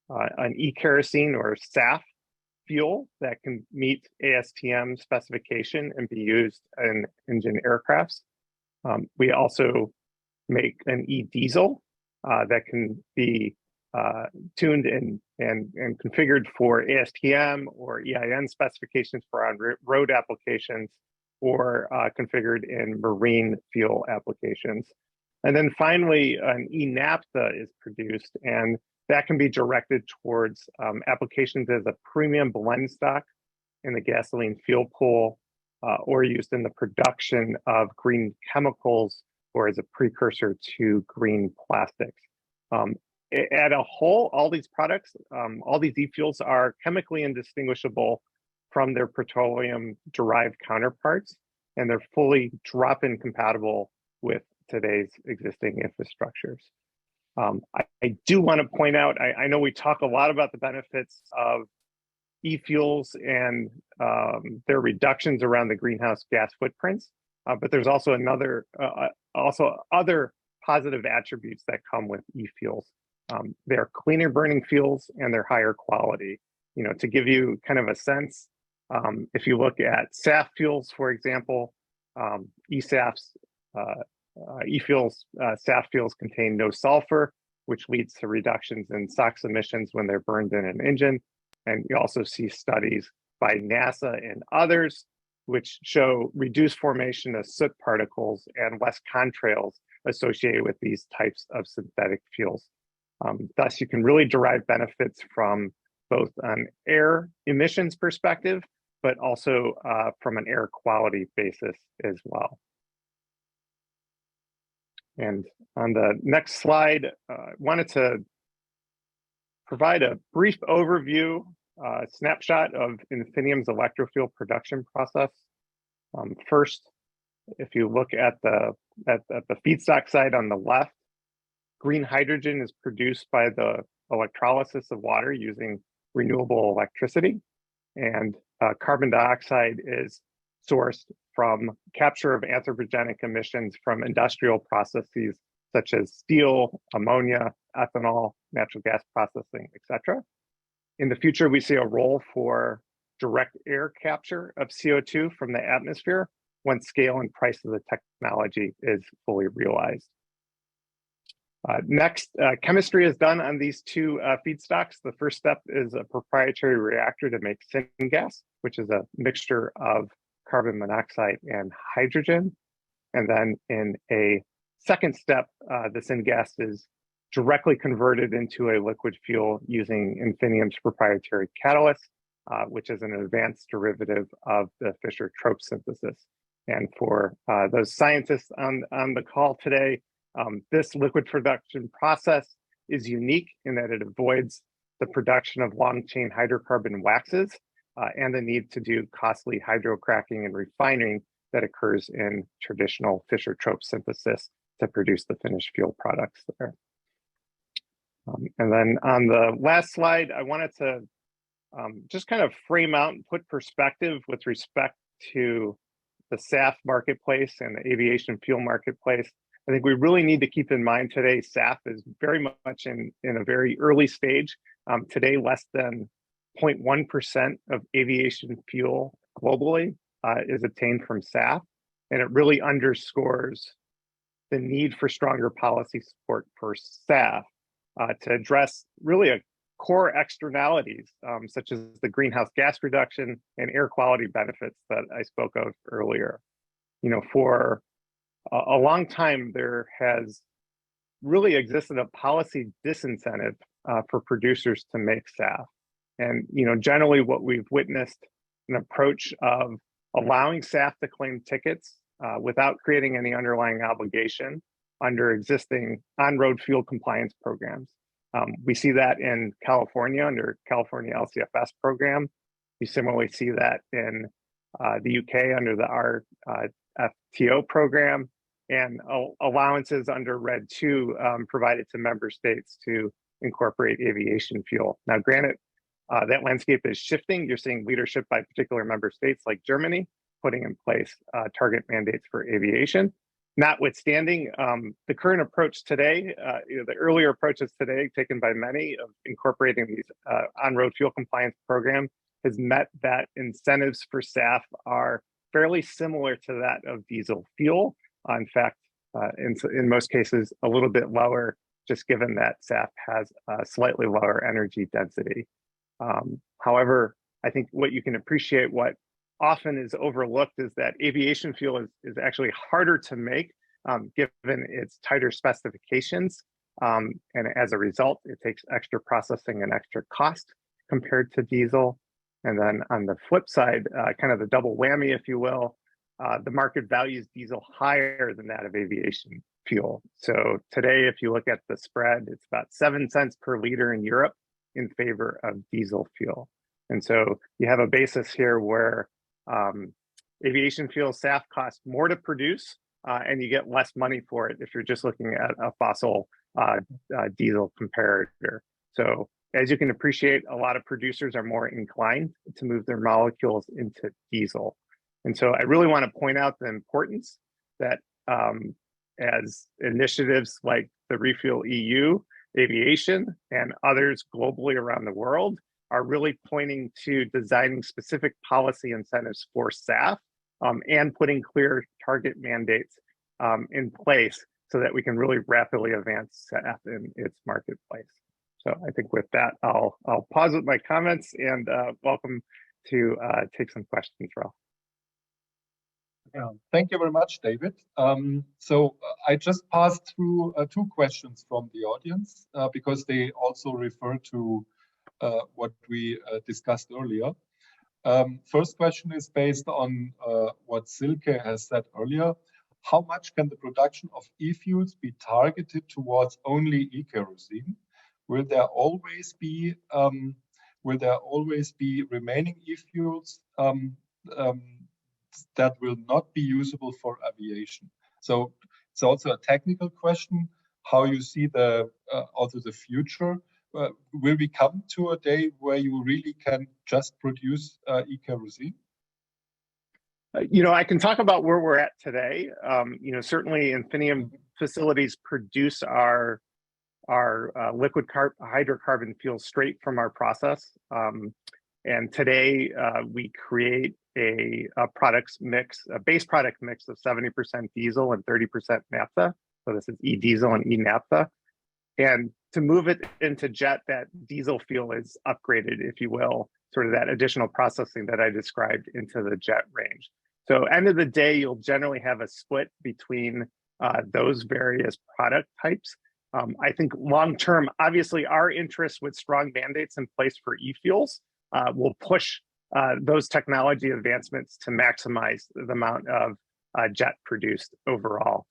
an e-kerosene or SAF fuel that can meet ASTM specification and be used in engine aircrafts. We also make an e-diesel that can be tuned and configured for ASTM or EIN specifications for on-road applications, or configured in marine fuel applications. And then finally, an e-naphtha is produced, and that can be directed towards applications as a premium blend stock in the gasoline fuel pool, or used in the production of green chemicals, or as a precursor to green plastics. At a whole, all these products, all these e-fuels are chemically indistinguishable from their petroleum-derived counterparts, and they're fully drop-in compatible with today's existing infrastructures. I do want to point out, I know we talk a lot about the benefits of e-fuels and their reductions around the greenhouse gas footprints, but there's also other positive attributes that come with e-fuels. They're cleaner burning fuels and they're higher quality. You know, to give you kind of a sense, if you look at SAF fuels, for example, eSAFs, e-fuels, SAF fuels contain no sulfur, which leads to reductions in SOx emissions when they're burned in an engine. And you also see studies by NASA and others, which show reduced formation of soot particles and less contrails associated with these types of synthetic fuels. Thus, you can really derive benefits from both an air emissions perspective, but also from an air quality basis as well. And on the next slide, I wanted to provide a brief overview, snapshot of Infinium's electrofuel production process. First, if you look at the feedstock side on the left, green hydrogen is produced by the electrolysis of water using renewable electricity, and carbon dioxide is sourced from capture of anthropogenic emissions from industrial processes such as steel, ammonia, ethanol, natural gas processing, etc. In the future, we see a role for direct air capture of CO2 from the atmosphere, once scale and price of the technology is fully realized. Next, chemistry is done on these two feedstocks. The first step is a proprietary reactor to make syngas, which is a mixture of carbon monoxide and hydrogen. And then in a second step, the syngas is directly converted into a liquid fuel using Infinium's proprietary catalyst, which is an advanced derivative of the Fischer-Tropsch synthesis. And for those scientists on the call today, this liquid production process is unique in that it avoids the production of long-chain hydrocarbon waxes and the need to do costly hydrocracking and refining that occurs in traditional Fischer-Tropsch synthesis to produce the finished fuel products there. And then on the last slide, I wanted to just kind of frame out and put perspective with respect to the SAF marketplace and the aviation fuel marketplace. I think we really need to keep in mind today, SAF is very much in a very early stage. Today, less than 0.1% of aviation fuel globally is obtained from SAF. And it really underscores the need for stronger policy support for SAF to address really a core externalities, such as the greenhouse gas reduction and air quality benefits that I spoke of earlier. You know, for a long time, there has really existed a policy disincentive for producers to make SAF. And, you know, generally what we've witnessed an approach of allowing SAF to claim tickets without creating any underlying obligation under existing on-road fuel compliance programs. We see that in California under California LCFS program. You similarly see that in the UK under the RFTO program, and allowances under RED II provided to member states to incorporate aviation fuel. Now, granted, that landscape is shifting. You're seeing leadership by particular member states like Germany putting in place target mandates for aviation. Notwithstanding, the current approach today, the earlier approaches today taken by many of incorporating these on-road fuel compliance program has met that incentives for SAF are fairly similar to that of diesel fuel. In fact, in most cases, a little bit lower, just given that SAF has a slightly lower energy density. However, I think what you can appreciate, what often is overlooked, is that aviation fuel is actually harder to make given its tighter specifications. And as a result, it takes extra processing and extra cost compared to diesel. And then on the flip side, kind of the double whammy, if you will, the market values diesel higher than that of aviation fuel. So today, if you look at the spread, it's about 7 cents per liter in Europe in favor of diesel fuel. And so you have a basis here where aviation fuel SAF costs more to produce and you get less money for it if you're just looking at a fossil diesel comparator. So as you can appreciate, a lot of producers are more inclined to move their molecules into diesel. And so I really want to point out the importance that as initiatives like the ReFuelEU Aviation and others globally around the world are really pointing to designing specific policy incentives for SAF and putting clear target mandates in place so that we can really rapidly advance SAF in its marketplace. So I think with that, I'll pause with my comments and welcome to take some questions, Ralph. Yeah, thank you very much, David. So I just passed through 2 questions from the audience because they also refer to what we discussed earlier. First question is based on what Silke has said earlier. How much can the production of eFuels be targeted towards only e-kerosene? Will there always be remaining eFuels that will not be usable for aviation? So it's also a technical question, how you see the future. Will we come to a day where you really can just produce e-kerosene? You know, I can talk about where we're at today. You know, certainly Infinium facilities produce our liquid hydrocarbon fuel straight from our process. And today we create a products mix, a base product mix of 70% diesel and 30% naphtha. So this is e-diesel and e-naphtha. And to move it into jet, that diesel fuel is upgraded, if you will, sort of that additional processing that I described into the jet range. So end of the day, you'll generally have a split between those various product types. I think long-term, obviously our interest with strong mandates in place for eFuels will push those technology advancements to maximize the amount of jet produced overall.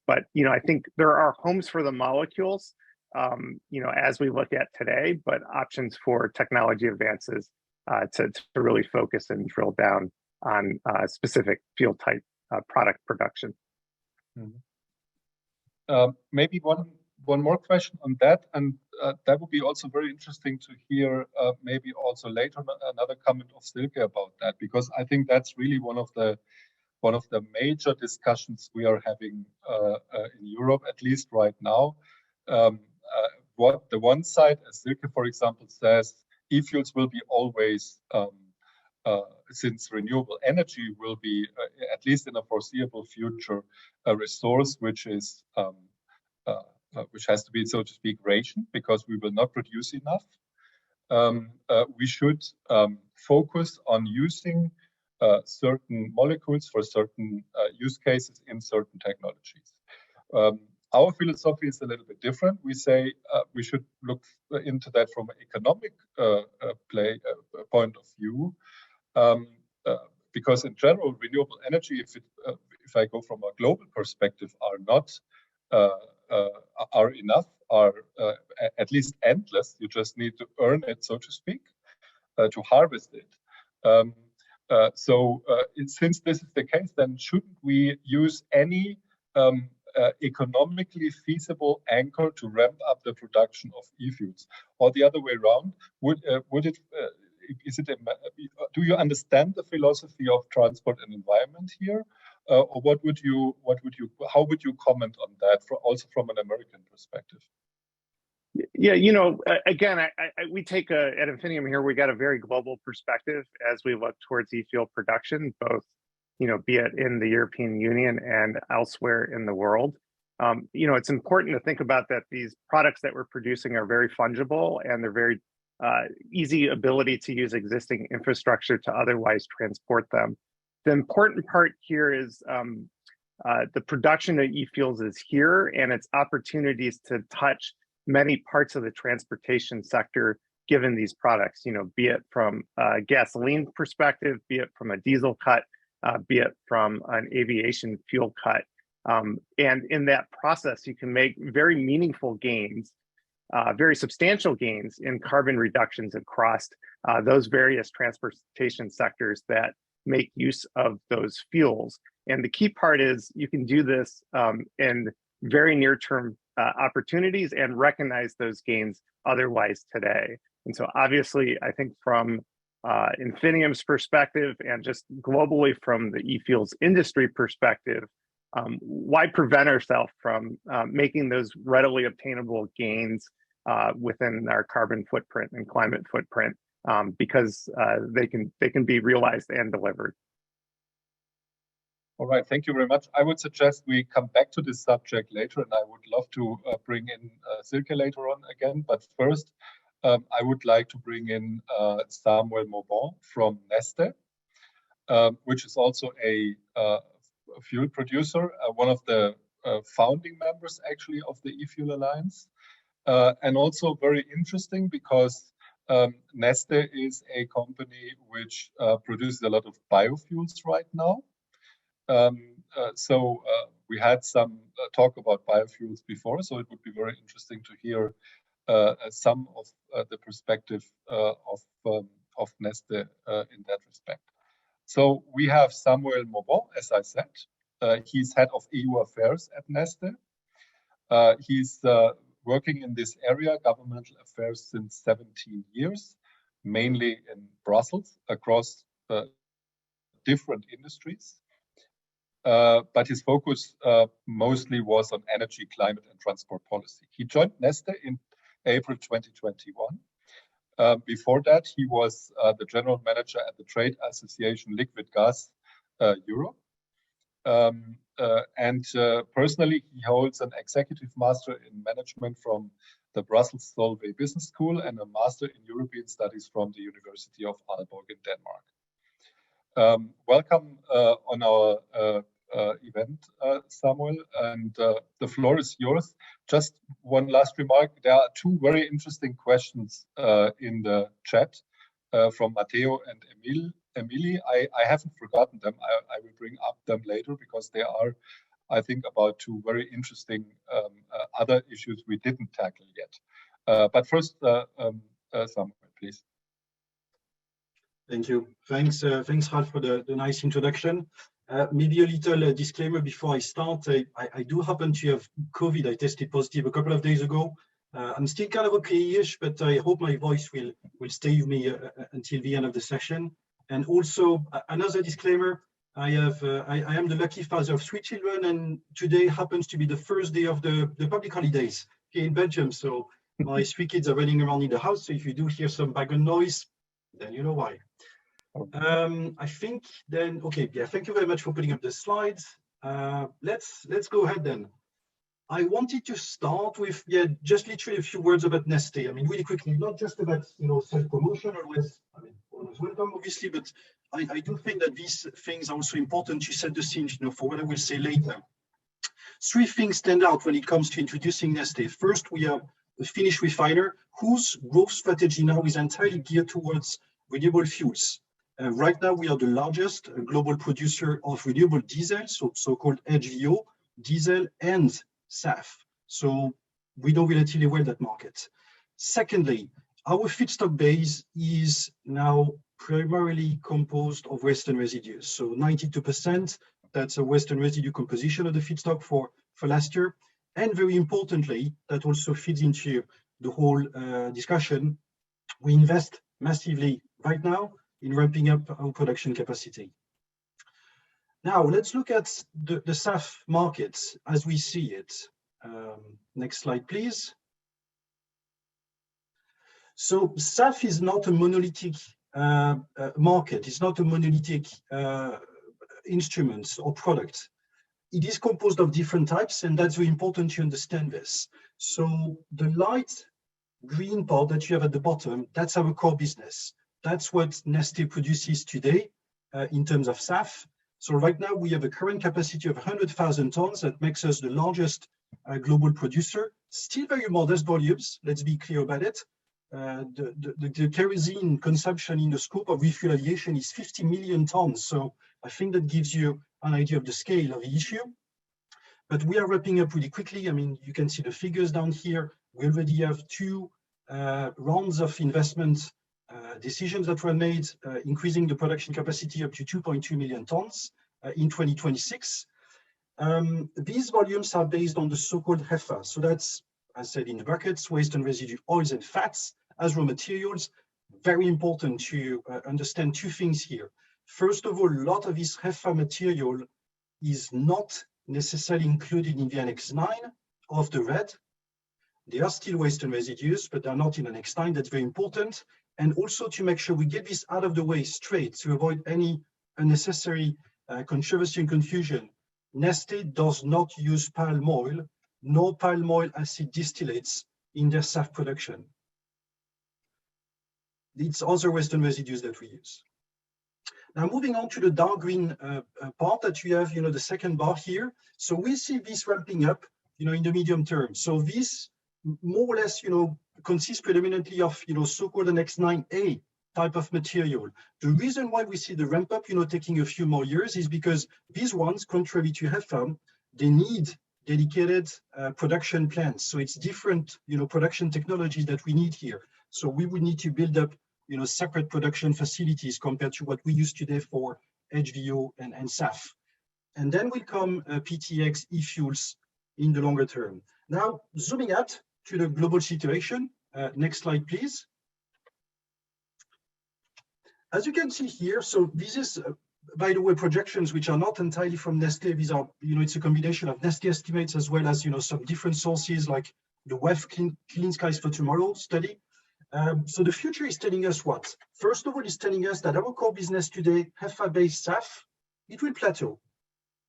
But, you know, I think there are homes for the molecules, you know, as we look at today, but options for technology advances to really focus and drill down on specific fuel type product production. Maybe one more question on that, and that would be also very interesting to hear maybe also later another comment of Silke about that, because I think that's really one of the major discussions we are having in Europe, at least right now. What the one side, as Silke, for example, says, eFuels will be always, since renewable energy will be, at least in a foreseeable future, a resource which is which has to be, so to speak, rationed, because we will not produce enough. We should focus on using certain molecules for certain use cases in certain technologies. Our philosophy is a little bit different. We say we should look into that from an economic point of view, because in general, renewable energy, if I go from a global perspective, are enough, are at least endless. You just need to earn it, so to speak, to harvest it. Since this is the case, then shouldn't we use any economically feasible anchor to ramp up the production of eFuels? Or the other way around, do you understand the philosophy of transport and environment here? Or how would you comment on that, also from an American perspective? Yeah, you know, again, we take at Infinium here, we got a very global perspective as we look towards e-fuel production, both, you know, be it in the European Union and elsewhere in the world. You know, it's important to think about that these products that we're producing are very fungible, and they're very easy ability to use existing infrastructure to otherwise transport them. The important part here is the production of eFuels is here, and its opportunities to touch many parts of the transportation sector, given these products, you know, be it from a gasoline perspective, be it from a diesel cut, be it from an aviation fuel cut. And in that process, you can make very meaningful gains, very substantial gains in carbon reductions across those various transportation sectors that make use of those fuels. And the key part is you can do this in very near-term opportunities and recognize those gains otherwise today. And so obviously, I think from Infinium's perspective and just globally from the eFuels industry perspective, why prevent ourselves from making those readily obtainable gains within our carbon footprint and climate footprint, because they can be realized and delivered. All right, thank you very much. I would suggest we come back to this subject later, and I would love to bring in Silke later on again. But first, I would like to bring in Samuel Maubon from Neste, which is also a fuel producer, one of the founding members actually of the eFuel Alliance, and also very interesting because Neste is a company which produces a lot of biofuels right now. We had some talk about biofuels before, so it would be very interesting to hear some of the perspective of Neste in that respect. So we have Samuel Maubon, as I said. He's head of EU affairs at Neste. He's working in this area, governmental affairs, since 17 years, mainly in Brussels, across different industries. But his focus mostly was on energy, climate, and transport policy. He joined Neste in April 2021. Before that, he was the general manager at the trade association Liquid Gas Europe. Personally, he holds an executive master in management from the Brussels Solvay Business School and a master in European studies from the University of Aalborg in Denmark. Welcome on our event, Samuel, and the floor is yours. Just one last remark. There are two very interesting questions in the chat from Matteo and Emily. I haven't forgotten them. I will bring up them later because they are, I think, about two very interesting other issues we didn't tackle yet. But first, Samuel, please. Thank you. Thanks, Ralph, for the nice introduction. Maybe a little disclaimer before I start. I do happen to have COVID. I tested positive a couple of days ago. I'm still kind of okay-ish, but I hope my voice will stay with me until the end of the session. And also, another disclaimer, I am the lucky father of 3 children, and today happens to be the first day of the public holidays here in Belgium. So my 3 kids are running around in the house. So if you do hear some background noise, then you know why. I think then, okay, yeah, thank you very much for putting up the slides. Let's go ahead then. I wanted to start with, just literally a few words about Neste. I mean, really quickly, not just about, self-promotion, always welcome, obviously, but I do think that these things are also important to set the scene, for what I will say later. 3 things stand out when it comes to introducing Neste. First, we are a Finnish refiner whose growth strategy now is entirely geared towards renewable fuels. Right now, we are the largest global producer of renewable diesel, so-called HVO, diesel and SAF. So we know relatively well that market. Secondly, our feedstock base is now primarily composed of Western residues. So 92%, that's a Western residue composition of the feedstock for last year. And very importantly, that also feeds into the whole discussion. We invest massively right now in ramping up our production capacity. Now, let's look at the SAF market as we see it. Next slide, please. So SAF is not a monolithic market. It's not a monolithic instrument or product. It is composed of different types, and that's very important to understand this. So the light green part that you have at the bottom, that's our core business. That's what Neste produces today in terms of SAF. So right now we have a current capacity of 100,000 tons. That makes us the largest global producer. Still very modest volumes, let's be clear about it. The kerosene consumption in the scope of ReFuel Aviation is 50 million tons. So I think that gives you an idea of the scale of the issue. But we are wrapping up really quickly. I mean, you can see the figures down here. We already have 2 rounds of investment decisions that were made, increasing the production capacity up to 2.2 million tons in 2026. These volumes are based on the so-called HEFA. So that's, as said in the brackets, waste and residue oils and fats as raw materials. Very important to understand 2 things here. First of all, a lot of this HEFA material is not necessarily included in the Annex 9 of the RED. They are still waste and residues, but they're not in Annex 9. That's very important. And also to make sure we get this out of the way straight to avoid any unnecessary controversy and confusion. Neste does not use palm oil, nor palm oil acid distillates in their SAF production. It's other waste and residues that we use. Now moving on to the dark green part that you have, the second bar here. So we see this ramping up, in the medium term. So this more or less, consists predominantly of, so-called Annex 9A type of material. The reason why we see the ramp up, taking a few more years is because these ones, contrary to HEFA, they need dedicated production plants. So it's different, production technologies that we need here. So we would need to build up, separate production facilities compared to what we use today for HVO and SAF. And then will come PTX, eFuels in the longer term. Now, zooming out to the global situation. Next slide, please. As you can see here, so this is, by the way, projections which are not entirely from Neste. These are, it's a combination of Neste estimates as well as, some different sources like the WEF Clean Skies for Tomorrow study. So the future is telling us what? First of all, it's telling us that our core business today, HEFA-based SAF, it will plateau.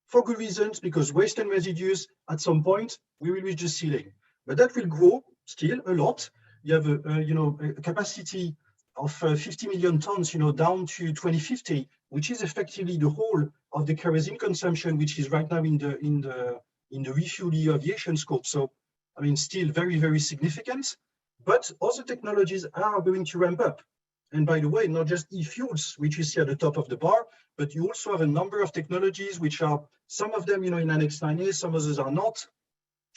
For good reasons, because waste and residues, at some point, we will reach the ceiling. But that will grow still a lot. You have a capacity of 50 million tons, down to 2050, which is effectively the whole of the kerosene consumption, which is right now in the ReFuelEU Aviation scope. So, I mean, still very, very significant. But other technologies are going to ramp up. And by the way, not just eFuels, which you see at the top of the bar, but you also have a number of technologies, which are some of them, in Annex 9A, some others are not.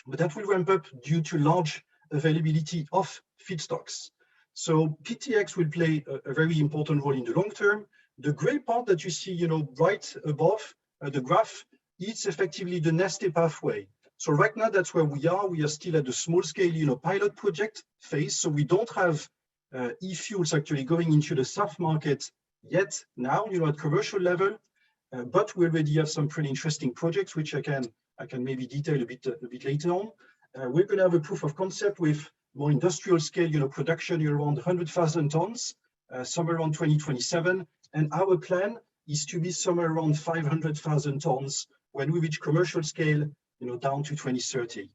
But that will ramp up due to large availability of feedstocks. So PTX will play a very important role in the long term. The gray part that you see, right above the graph, it's effectively the Neste pathway. So right now, that's where we are. We are still at the small scale, pilot project phase. So we don't have eFuels actually going into the SAF market yet now, at commercial level. But we already have some pretty interesting projects, which I can maybe detail a bit later on. We're going to have a proof of concept with more industrial scale, production around 100,000 tons, somewhere around 2027. And our plan is to be somewhere around 500,000 tons when we reach commercial scale, down to 2030.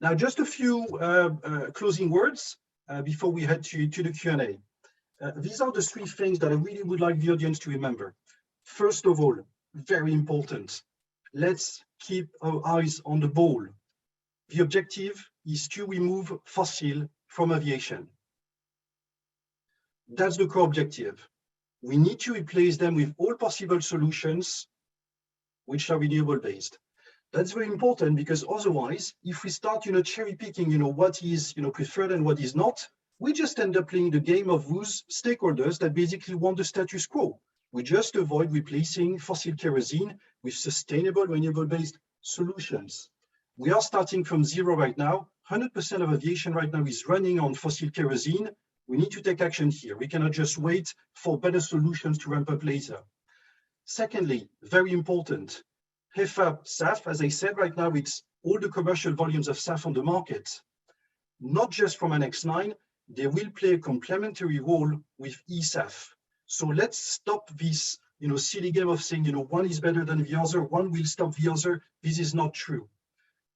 Now, just a few closing words before we head to the Q&A. These are the three things that I really would like the audience to remember. First of all, very important, let's keep our eyes on the ball. The objective is to remove fossil from aviation. That's the core objective. We need to replace them with all possible solutions which are renewable based. That's very important because otherwise, if we start, cherry picking, what is, preferred and what is not, we just end up playing the game of those stakeholders that basically want the status quo. We just avoid replacing fossil kerosene with sustainable, renewable-based solutions. We are starting from zero right now. 100% of aviation right now is running on fossil kerosene. We need to take action here. We cannot just wait for better solutions to ramp up later. Secondly, very important, HEFA SAF, as I said right now, it's all the commercial volumes of SAF on the market. Not just from Annex 9, they will play a complementary role with eSAF. So let's stop this, silly game of saying, one is better than the other, one will stop the other. This is not true.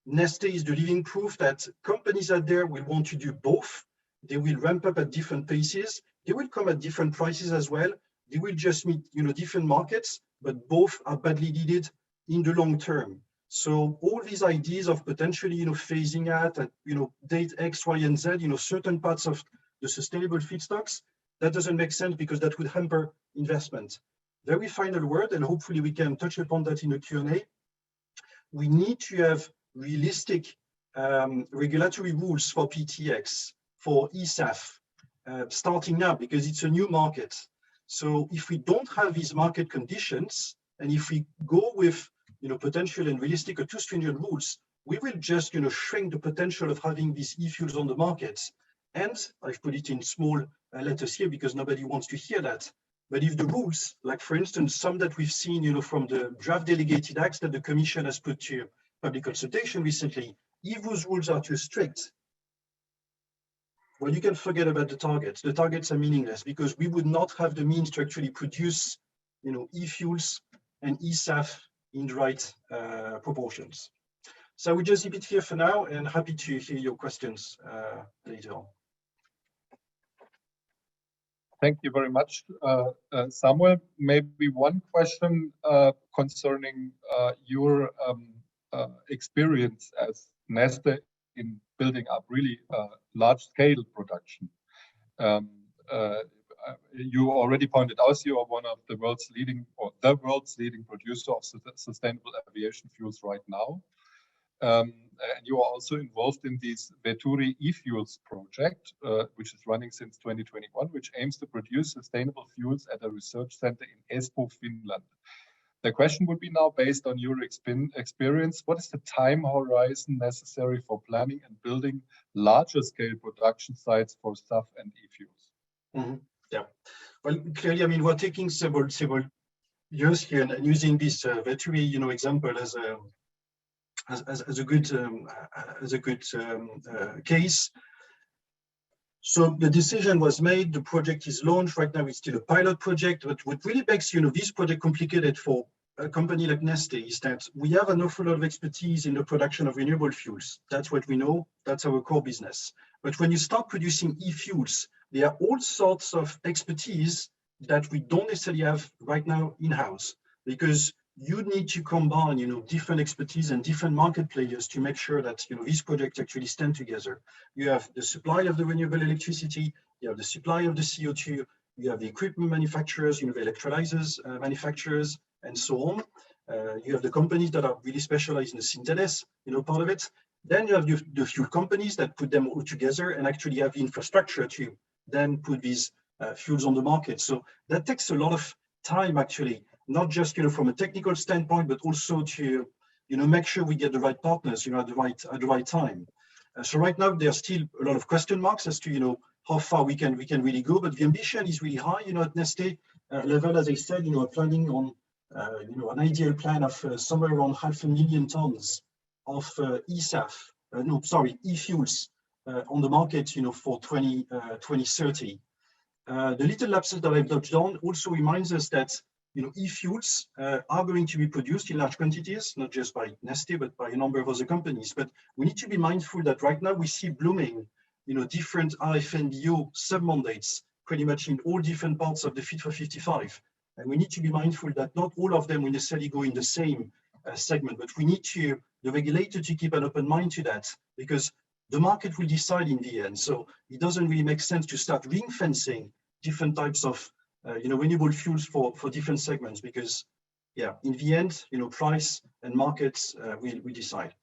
Neste is the living proof that companies out there will want to do both. They will ramp up at different paces. They will come at different prices as well. They will just meet, different markets, but both are badly needed in the long term. So all these ideas of potentially, phasing out at, date X, Y, and Z, certain parts of the sustainable feedstocks, that doesn't make sense because that would hamper investment. Very final word, and hopefully we can touch upon that in the Q&A. We need to have realistic regulatory rules for PTX, for eSAF, starting now because it's a new market. So if we don't have these market conditions, and if we go with potential and realistic or too stringent rules, we will just shrink the potential of having these eFuels on the market. And I've put it in small letters here because nobody wants to hear that. But if the rules, like for instance, some that we've seen from the draft delegated acts that the Commission has put to public consultation recently, if those rules are too strict, well, you can forget about the targets. The targets are meaningless because we would not have the means to actually produce, eFuels and eSAF in the right proportions. So we just leave it here for now and happy to hear your questions later on. Thank you very much, Samuel. Maybe one question concerning your experience as Neste in building up really large-scale production. You already pointed out you are one of the world's leading, or the world's leading producer of sustainable aviation fuels right now. And you are also involved in this Veturi eFuels project, which is running since 2021, which aims to produce sustainable fuels at a research center in Espoo, Finland. The question would be now, based on your experience, what is the time horizon necessary for planning and building larger scale production sites for SAF and eFuels? Mm-hmm. Yeah, well, clearly, I mean, we're taking several years here and using this Veturi, example as a good case. So the decision was made, the project is launched. Right now it's still a pilot project, but what really makes this project complicated for a company like Neste is that we have an awful lot of expertise in the production of renewable fuels. That's what we know, that's our core business. But when you start producing e-fuels, there are all sorts of expertise that we don't necessarily have right now in-house, because you need to combine, different expertise and different market players to make sure that, these projects actually stand together. You have the supply of the renewable electricity, you have the supply of the CO2, you have the equipment manufacturers, the electrolyzers manufacturers, and so on. You have the companies that are really specialized in the synthesis, part of it. Then you have the fuel companies that put them all together and actually have the infrastructure to then put these fuels on the market. So that takes a lot of time, actually, not just from a technical standpoint, but also to make sure we get the right partners at the right time. So right now there's still a lot of question marks as to how far we can really go, but the ambition is really high. At Neste level, as I said, planning on an ideal plan of somewhere around 500,000 tons of e-fuels on the market, for 2030. The little lapses that I've touched on also reminds us that e-fuels are going to be produced in large quantities, not just by Neste, but by a number of other companies. But we need to be mindful that right now we see blooming, different RFNBO sub-mandates pretty much in all different parts of the Fit for 55. And we need to be mindful that not all of them will necessarily go in the same segment, but we need the regulator to keep an open mind to that, because the market will decide in the end. So it doesn't really make sense to start ring fencing different types of renewable fuels for different segments, because in the end, price and markets will decide.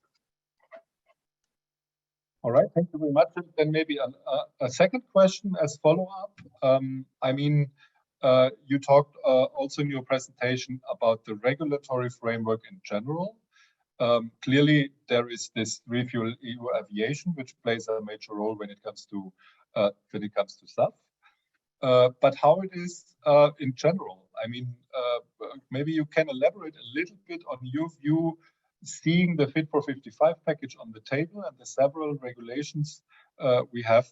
All right, thank you very much. And then maybe a second question as follow-up. You talked also in your presentation about the regulatory framework in general. Clearly, there is this ReFuelEU Aviation, which plays a major role when it comes to SAF. But how it is in general? Maybe you can elaborate a little bit on your view, seeing the Fit for 55 package on the table and the several regulations we have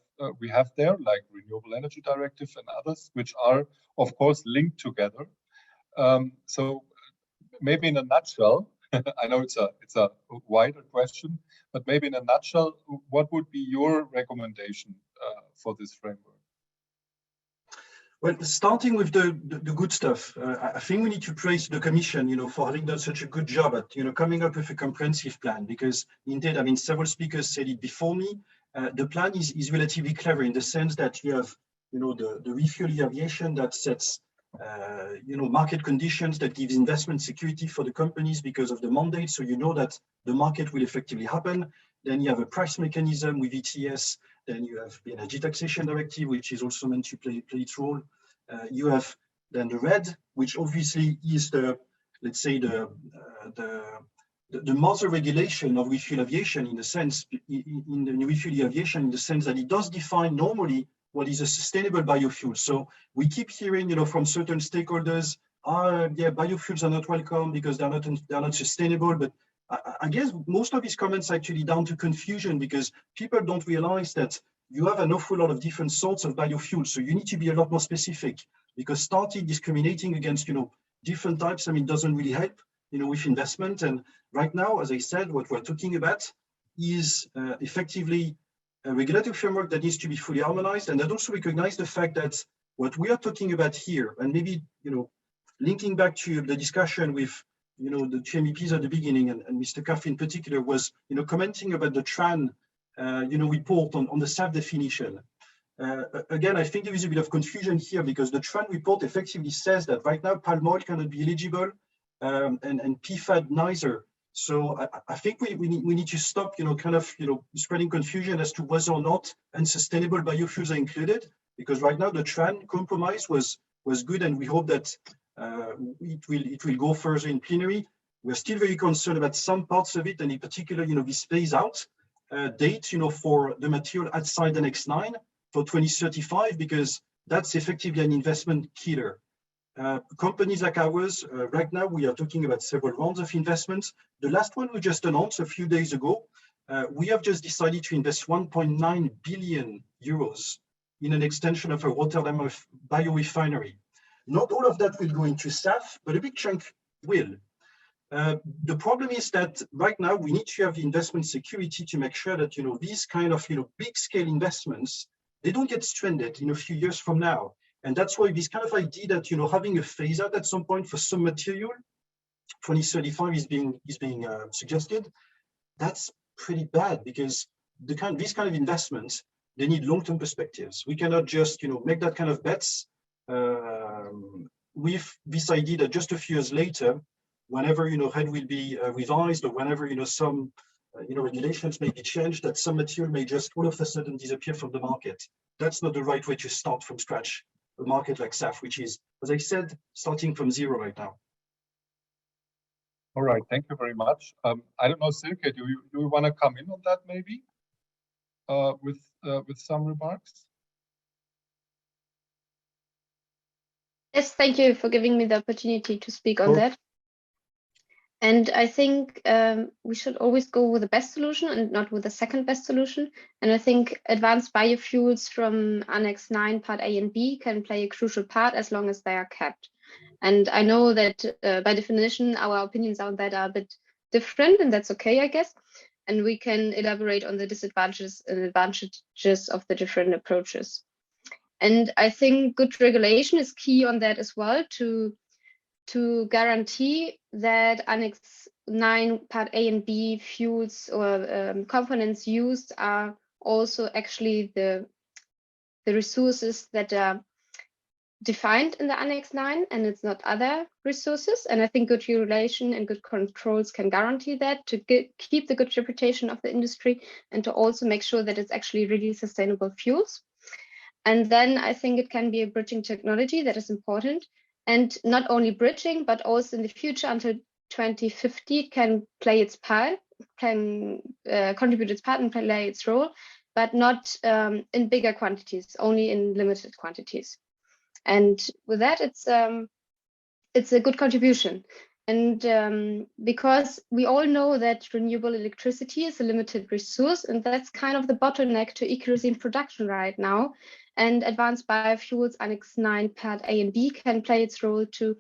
there, like Renewable Energy Directive and others, which are, of course, linked together. So maybe in a nutshell, I know it's a wider question, but maybe in a nutshell, what would be your recommendation for this framework? Well, starting with the good stuff, I think we need to praise the Commission, for having done such a good job at, coming up with a comprehensive plan. Because indeed, several speakers said it before me. The plan is relatively clever in the sense that you have, the ReFuelEU Aviation that sets, market conditions, that gives investment security for the companies because of the mandate. So that the market will effectively happen. Then you have a price mechanism with ETS. Then you have the Energy Taxation Directive, which is also meant to play its role. You have then the RED, which obviously is the mother regulation of ReFuel Aviation in the sense, in the ReFuelEU Aviation, in the sense that it does define normally what is a sustainable biofuel. So we keep hearing, from certain stakeholders, biofuels are not welcome because they're not sustainable. But I guess most of these comments are actually down to confusion, because people don't realize that you have an awful lot of different sorts of biofuels. So you need to be a lot more specific, because starting discriminating against, different types, doesn't really help, with investment. And right now, as I said, what we're talking about is effectively a regulatory framework that needs to be fully harmonized, and that also recognize the fact that what we are talking about here, and maybe, linking back to the discussion with the two MEPs at the beginning, and Mr. Caff in particular, was commenting about the TRAN report on the SAF definition. Again, I think there is a bit of confusion here, because the TRAN report effectively says that right now palm oil cannot be eligible, and PFAD neither. So I think we need to stop spreading confusion as to whether or not unsustainable biofuels are included, because right now the TRAN compromise was good, and we hope that it will go further in plenary. We're still very concerned about some parts of it, and in particular, this phase out date, for the material outside the next 9 for 2035, because that's effectively an investment killer. Companies like ours, right now, we are talking about several rounds of investments. The last one we just announced a few days ago, we have just decided to invest 1.9 billion euros in an extension of a Rotterdam biorefinery. Not all of that will go into SAF, but a big chunk will. The problem is that right now we need to have investment security to make sure that these kind of big scale investments, they don't get stranded in a few years from now. And that's why this kind of idea that having a phase out at some point for some material, 2035 is being suggested. That's pretty bad, because these kind of investments, they need long-term perspectives. We cannot just make that kind of bets with this idea that just a few years later, whenever RED will be revised, or whenever some regulations may be changed, that some material may just all of a sudden disappear from the market. That's not the right way to start from scratch a market like SAF, which is, as I said, starting from zero right now. All right, thank you very much. I don't know, Silke, do you want to come in on that maybe with some remarks? Yes, thank you for giving me the opportunity to speak on that. And I think we should always go with the best solution and not with the second best solution. And I think advanced biofuels from Annex 9, Part A and B can play a crucial part as long as they are kept. And I know that by definition, our opinions on that are a bit different, and that's okay, I guess. And we can elaborate on the disadvantages and advantages of the different approaches. And I think good regulation is key on that as well, to guarantee that Annex 9 Part A and B fuels or components used are also actually the resources that are defined in the Annex 9, and it's not other resources. And I think good regulation and good controls can guarantee that, to keep the good reputation of the industry, and to also make sure that it's actually really sustainable fuels. And then I think it can be a bridging technology that is important. And not only bridging, but also in the future until 2050 can play its part, can contribute its part and play its role, but not in bigger quantities, only in limited quantities. And with that, it's a good contribution. And because we all know that renewable electricity is a limited resource, and that's kind of the bottleneck to e-kerosene production right now. And advanced biofuels, Annex 9, Part A and B, can play its role to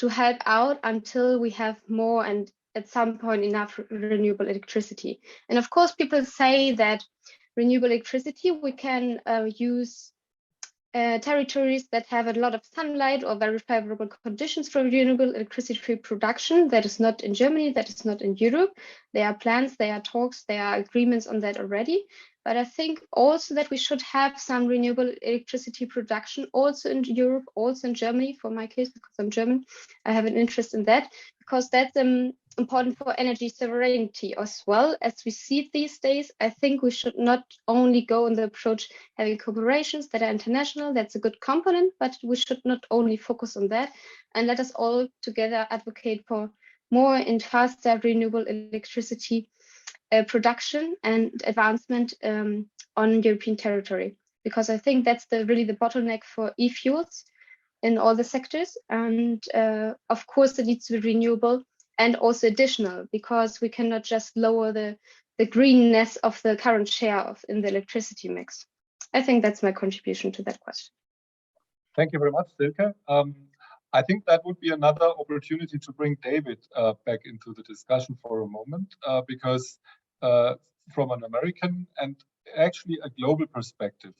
help out until we have more and at some point enough renewable electricity. And of course, people say that renewable electricity, we can use territories that have a lot of sunlight or very favorable conditions for renewable electricity production. That is not in Germany, that is not in Europe. There are plans, there are talks, there are agreements on that already. But I think also that we should have some renewable electricity production also in Europe, also in Germany, for my case, because I'm German. I have an interest in that, because that's important for energy sovereignty as well. As we see it these days, I think we should not only go in the approach having corporations that are international, that's a good component, but we should not only focus on that. And let us all together advocate for more and faster renewable electricity production and advancement on European territory, because I think that's really the bottleneck for e-fuels in all the sectors. And of course, it needs to be renewable and also additional, because we cannot just lower the greenness of the current share in the electricity mix. I think that's my contribution to that question. Thank you very much, Silke. I think that would be another opportunity to bring David back into the discussion for a moment, because from an American and actually a global perspective,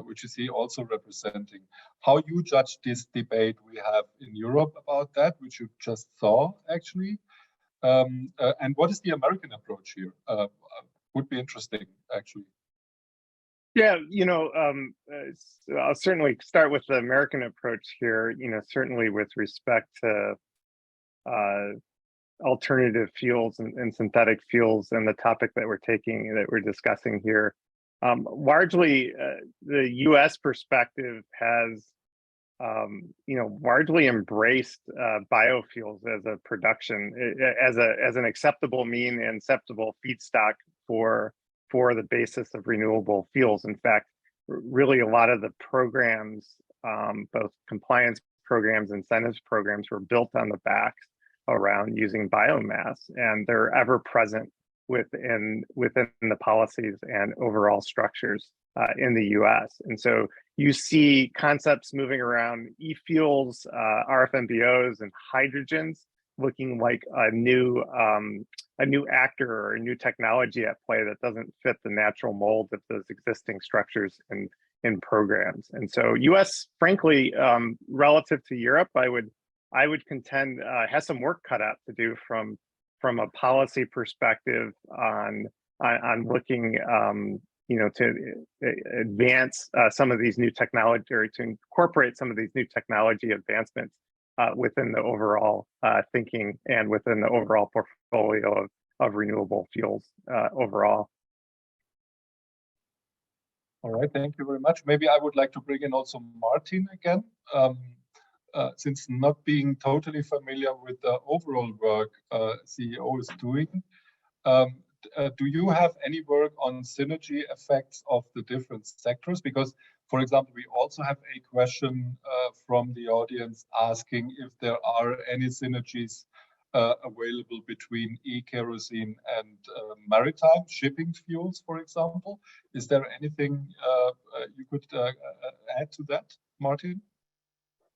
which you see also representing, how you judge this debate we have in Europe about that, which you just saw actually, and what is the American approach here? Would be interesting actually. Yeah, I'll certainly start with the American approach here, certainly with respect to alternative fuels and synthetic fuels, and the topic that we're discussing here. Largely, the U.S. perspective has, largely embraced biofuels as a production, as an acceptable mean and acceptable feedstock for the basis of renewable fuels. In fact, really a lot of the programs, both compliance programs, incentives programs, were built on the backs around using biomass, and they're ever present within the policies and overall structures in the US. And so you see concepts moving around eFuels, RFNBOs, and hydrogens looking like a new actor or a new technology at play that doesn't fit the natural mold of those existing structures in programs. And so US, frankly, relative to Europe, I would contend has some work cut out to do from a policy perspective on looking to advance some of these new technology, or to incorporate some of these new technology advancements within the overall thinking and within the overall portfolio of renewable fuels overall. All right, thank you very much. Maybe I would like to bring in also Martin again. Since not being totally familiar with the overall work CEO is doing, do you have any work on synergy effects of the different sectors? Because, for example, we also have a question from the audience asking if there are any synergies available between e-kerosene and maritime shipping fuels, for example. Is there anything you could add to that, Martin?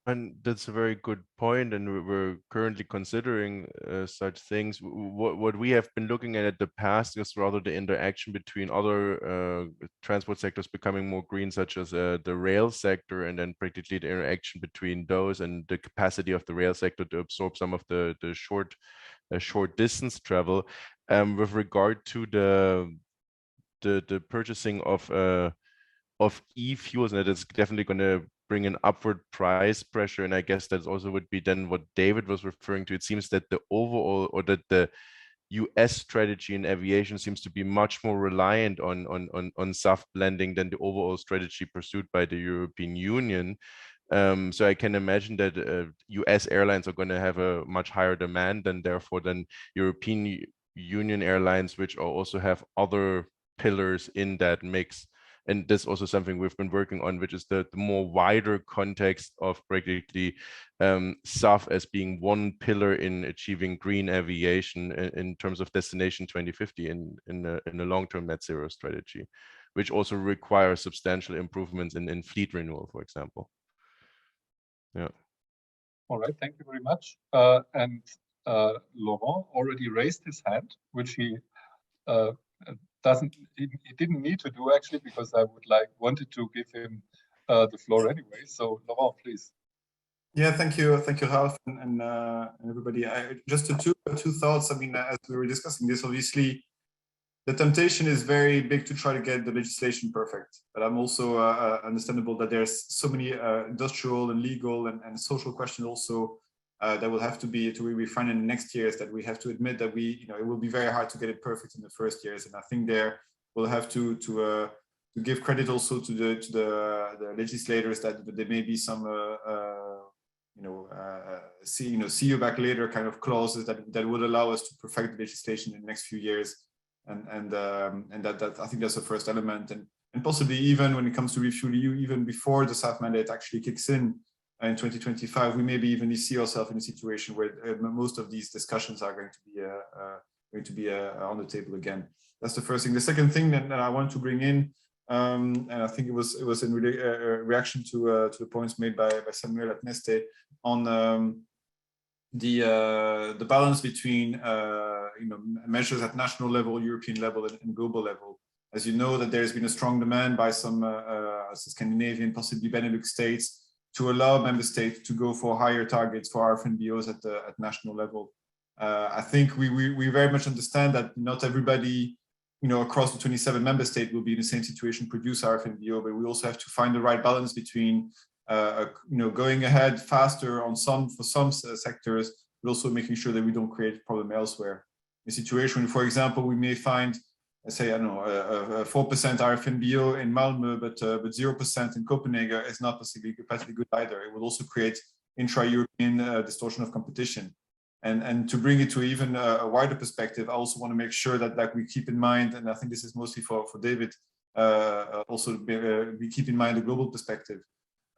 And that's a very good point, and we're currently considering such things. What we have been looking at the past is rather the interaction between other transport sectors becoming more green, such as the rail sector, and then practically the interaction between those and the capacity of the rail sector to absorb some of the short distance travel. With regard to the purchasing of e-fuels, and that is definitely going to bring an upward price pressure, and I guess that also would be then what David was referring to. It seems that the overall, or that the US strategy in aviation seems to be much more reliant on SAF blending than the overall strategy pursued by the European Union. So I can imagine that US airlines are going to have a much higher demand, and therefore than European Union airlines, which also have other pillars in that mix. And that's also something we've been working on, which is the more wider context of practically SAF as being one pillar in achieving green aviation in terms of Destination 2050 in a long-term net zero strategy, which also requires substantial improvements in fleet renewal, for example. Yeah. All right, thank you very much. And Laurent already raised his hand, which he he didn't need to do actually, because I wanted to give him the floor anyway. So Laurent, please. Yeah, thank you, Ralph, and everybody. Just two thoughts. I mean, as we were discussing this, obviously, the temptation is very big to try to get the legislation perfect. But I'm also understandable that there's so many industrial and legal and social questions also that will have to be refined in the next years, that we have to admit that it will be very hard to get it perfect in the first years. And I think there we'll have to give credit also to the legislators, that there may be some see you back later kind of clauses that would allow us to perfect the legislation in the next few years. And that I think that's the first element, and possibly even when it comes to ReFuelEU, even before the SAF mandate actually kicks in 2025, we maybe even see ourselves in a situation where most of these discussions are going to be on the table again. That's the first thing. The second thing that I want to bring in, and I think it was in reaction to the points made by Samuel at Neste on the balance between measures at national level, European level, and global level. As you know, that there has been a strong demand by some Scandinavian, possibly Benelux states, to allow member states to go for higher targets for RFNBOs at national level. I think we very much understand that not everybody, across the 27 member states will be in the same situation, produce RFNBO, but we also have to find the right balance between going ahead faster for some sectors, but also making sure that we don't create problem elsewhere. A situation, for example, we may find, let's say, I don't know, a 4% RFNBO in Malmö, but 0% in Copenhagen is not particularly good either. It will also create intra-European distortion of competition. And to bring it to even a wider perspective, I also want to make sure that we keep in mind, and I think this is mostly for David, also we keep in mind the global perspective.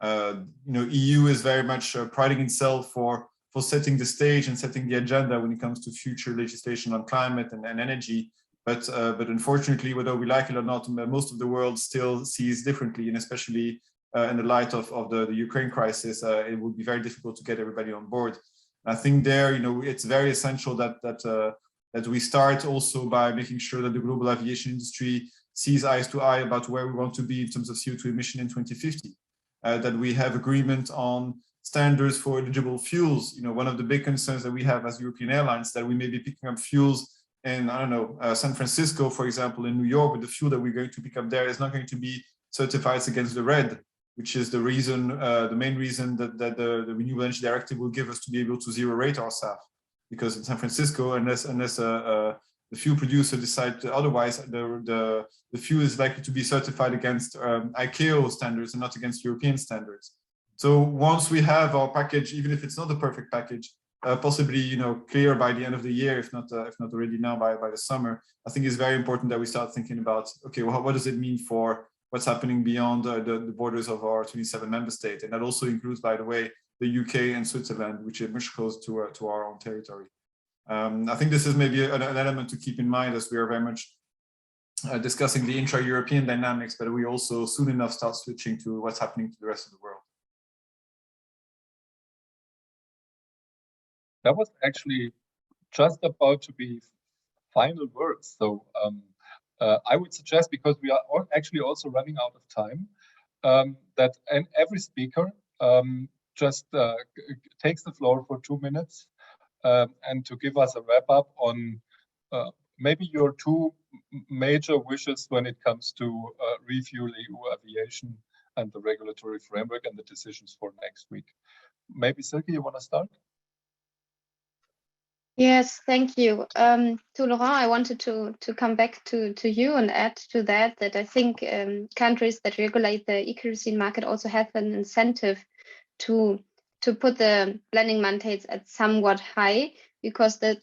EU is very much priding itself for setting the stage and setting the agenda when it comes to future legislation on climate and energy. But unfortunately, whether we like it or not, most of the world still sees differently, and especially in the light of the Ukraine crisis, it would be very difficult to get everybody on board. I think there, it's very essential that we start also by making sure that the global aviation industry sees eyes to eye about where we want to be in terms of CO2 emission in 2050. That we have agreement on standards for eligible fuels. One of the big concerns that we have as European airlines that we may be picking up fuels in, I don't know, San Francisco, for example, in New York, but the fuel that we're going to pick up there is not going to be certified against the red, which is the reason, the main reason that the Renewable Energy Directive will give us to be able to zero rate our SAF. Because in San Francisco, unless the fuel producer decides otherwise, the fuel is likely to be certified against ICAO standards and not against European standards. So once we have our package, even if it's not the perfect package, possibly clear by the end of the year, if not already now by the summer, I think it's very important that we start thinking about, okay, well, what does it mean for what's happening beyond the borders of our 27 member states? And that also includes, by the way, the UK and Switzerland, which are much closer to our own territory. I think this is maybe an element to keep in mind as we are very much discussing the intra-European dynamics, but we also soon enough start switching to what's happening to the rest of the world. That was actually just about to be final words. So I would suggest, because we are actually also running out of time, that every speaker just takes the floor for 2 minutes and to give us a wrap up on maybe your two major wishes when it comes to ReFuelEU Aviation and the regulatory framework and the decisions for next week. Maybe Silke, you want to start? Yes, thank you. To Laurent, I wanted to come back to you and add to that I think countries that regulate the e-kerosene market also have an incentive to put the blending mandates at somewhat high, because that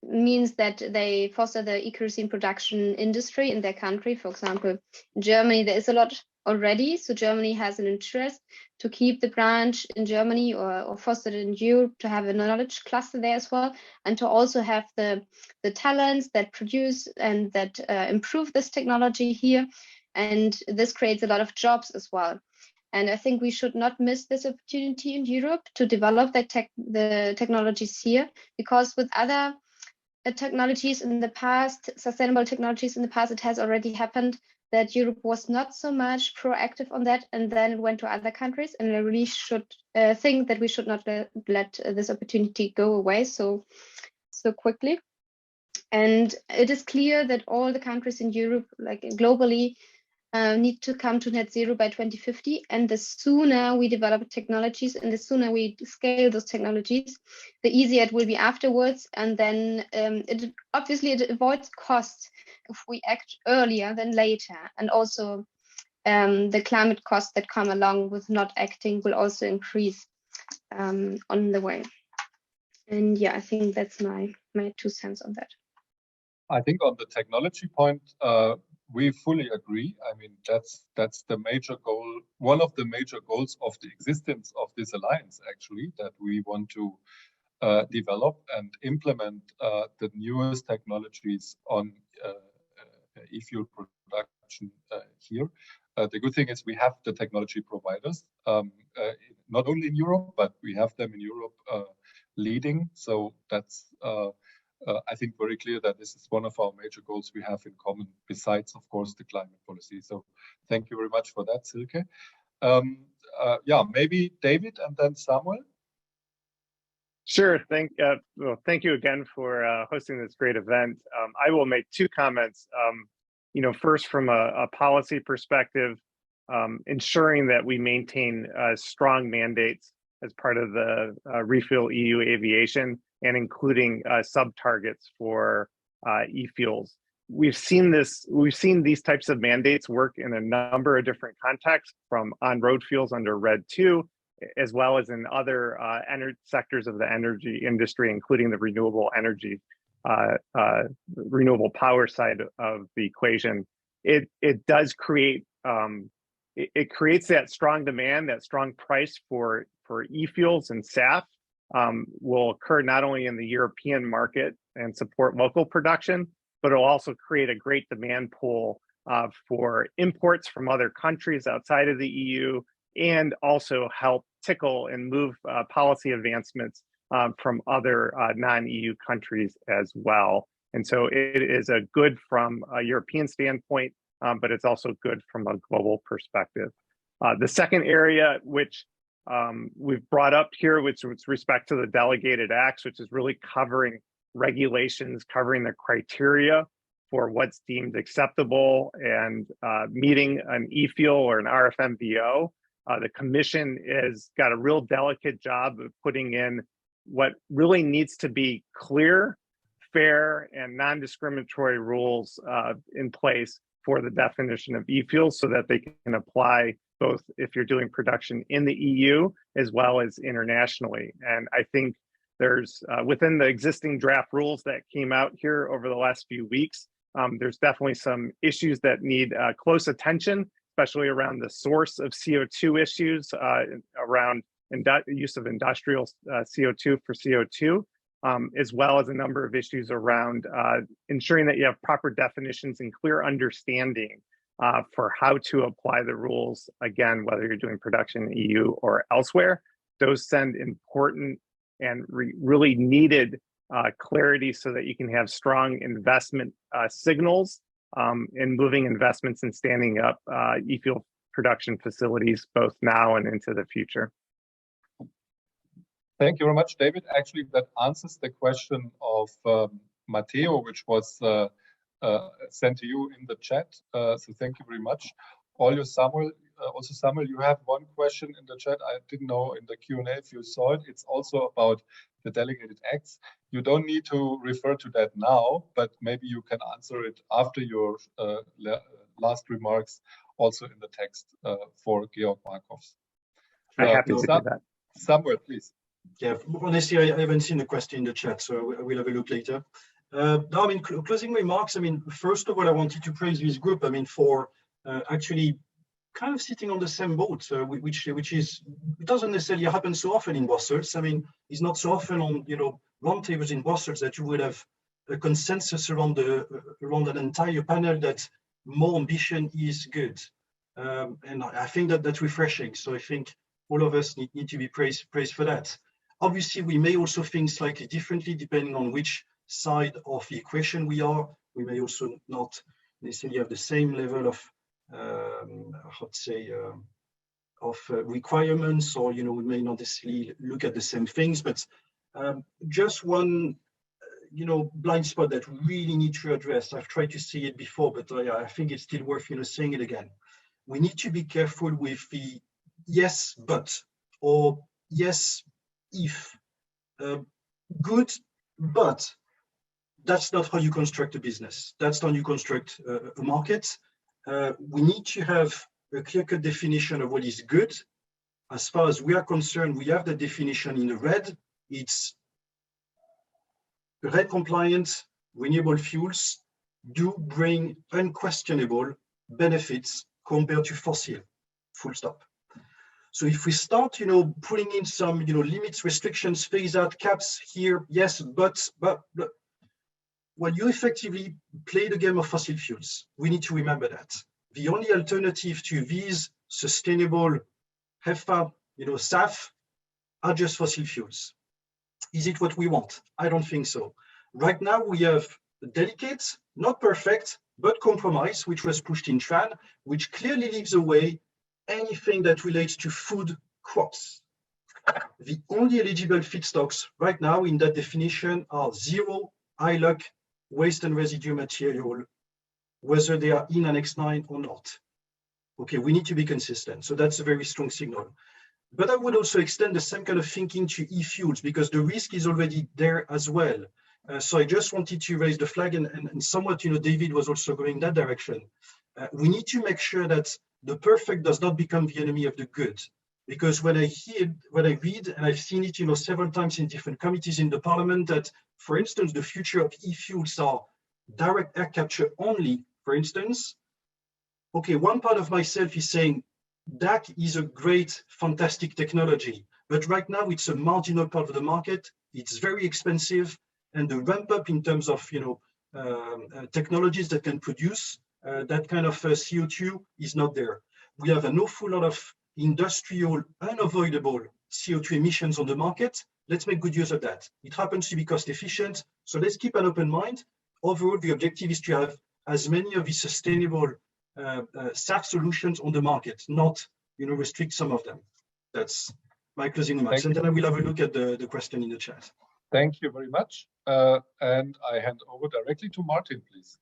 means that they foster the e-kerosene production industry in their country. For example, in Germany, there is a lot already. So Germany has an interest to keep the branch in Germany or foster it in Europe, to have a knowledge cluster there as well, and to also have the talents that produce and that improve this technology here. And this creates a lot of jobs as well. And I think we should not miss this opportunity in Europe to develop the technologies here, because with other technologies in the past, sustainable technologies in the past, it has already happened that Europe was not so much proactive on that, and then it went to other countries. And I really should think that we should not let this opportunity go away so quickly. And it is clear that all the countries in Europe, like globally, need to come to net zero by 2050. And the sooner we develop technologies and the sooner we scale those technologies, the easier it will be afterwards. And then it avoids costs if we act earlier than later. And also the climate costs that come along with not acting will also increase on the way. And yeah, I think that's my 2 cents on that. I think on the technology point, we fully agree. I mean, that's the major goal, one of the major goals of the existence of this alliance, actually, that we want to develop and implement the newest technologies on e-fuel production here. The good thing is we have the technology providers, not only in Europe, but we have them in Europe leading. So that's I think very clear that this is one of our major goals we have in common, besides, of course, the climate policy. So thank you very much for that, Silke. Yeah, maybe David and then Samuel. Sure. Thank you again for hosting this great event. I will make 2 comments. First, from a policy perspective, ensuring that we maintain strong mandates as part of the ReFuelEU Aviation, and including sub-targets for e-fuels. We've seen these types of mandates work in a number of different contexts, from on-road fuels under RED II, as well as in other sectors of the energy industry, including the renewable energy, renewable power side of the equation. It does create, it creates that strong demand, that strong price for e-fuels, and SAF will occur not only in the European market and support local production, but it'll also create a great demand pool for imports from other countries outside of the EU, and also help tickle and move policy advancements from other non-EU countries as well. And so it is a good from a European standpoint, but it's also good from a global perspective. The second area, which we've brought up here, which with respect to the delegated acts, which is really covering regulations, covering the criteria for what's deemed acceptable and meeting an eFuel or an RFMVO. The Commission has got a real delicate job of putting in what really needs to be clear, fair, and non-discriminatory rules in place for the definition of eFuels so that they can apply both if you're doing production in the EU as well as internationally. And I think there's, within the existing draft rules that came out here over the last few weeks, there's definitely some issues that need close attention, especially around the source of CO2 issues, around use of industrial CO2 for CO2, as well as a number of issues around ensuring that you have proper definitions and clear understanding for how to apply the rules, again, whether you're doing production in the EU or elsewhere. Those send important and really needed clarity so that you can have strong investment signals in moving investments and standing up e-fuel production facilities both now and into the future. Thank you very much, David. Actually, that answers the question of Matteo, which was sent to you in the chat. So thank you very much. Samuel, you have one question in the chat. I didn't know in the Q&A if you saw it. It's also about the delegated acts. You don't need to refer to that now, but maybe you can answer it after your last remarks, also in the text for Georg Markovs. I'm happy to do that. Samuel, please. Yeah, honestly, I haven't seen the question in the chat, so we'll have a look later. No, I mean, closing remarks. I mean, first of all, I wanted to praise this group. I mean, for actually kind of sitting on the same boat, which it doesn't necessarily happen so often in Brussels. I mean, it's not so often on roundtables in Brussels that you would have a consensus around an entire panel that more ambition is good, and I think that that's refreshing. So I think all of us need to be praised for that. Obviously, we may also think slightly differently depending on which side of the equation we are. We may also not necessarily have the same level of requirements, or we may not necessarily look at the same things. But just one blind spot that we really need to address. I've tried to see it before, but I think it's still worth saying it again. We need to be careful with the yes but or yes if. Good, but that's not how you construct a business. That's not how you construct a market. We need to have a clear-cut definition of what is good. As far as we are concerned, we have the definition in the red. It's red compliant renewable fuels do bring unquestionable benefits compared to fossil, full stop. So if we start, putting in some, limits, restrictions, phase out, caps here, yes, but, well, you effectively play the game of fossil fuels. We need to remember that. The only alternative to these sustainable HEFA, SAF, are just fossil fuels. Is it what we want? I don't think so. Right now, we have a delicate, not perfect, but compromise, which was pushed in TRAN, which clearly leaves away anything that relates to food crops. The only eligible feedstocks right now in that definition are zero ILUC waste and residue material, whether they are in Annex 9 or not. Okay, we need to be consistent. So that's a very strong signal. But I would also extend the same kind of thinking to e-fuels, because the risk is already there as well. So I just wanted to raise the flag, and somewhat, David was also going that direction. We need to make sure that the perfect does not become the enemy of the good. Because when I read, and I've seen it, several times in different committees in the parliament, that, for instance, the future of e-fuels are direct air capture only, for instance. Okay, one part of myself is saying that is a great, fantastic technology, but right now it's a marginal part of the market. It's very expensive, and the ramp up in terms of, technologies that can produce that kind of CO2 is not there. We have an awful lot of industrial, unavoidable CO2 emissions on the market. Let's make good use of that. It happens to be cost efficient, so let's keep an open mind. Overall, the objective is to have as many of these sustainable SAF solutions on the market, not restrict some of them. That's my closing remarks. And then I will have a look at the question in the chat. Thank you very much. And I hand over directly to Martin, please.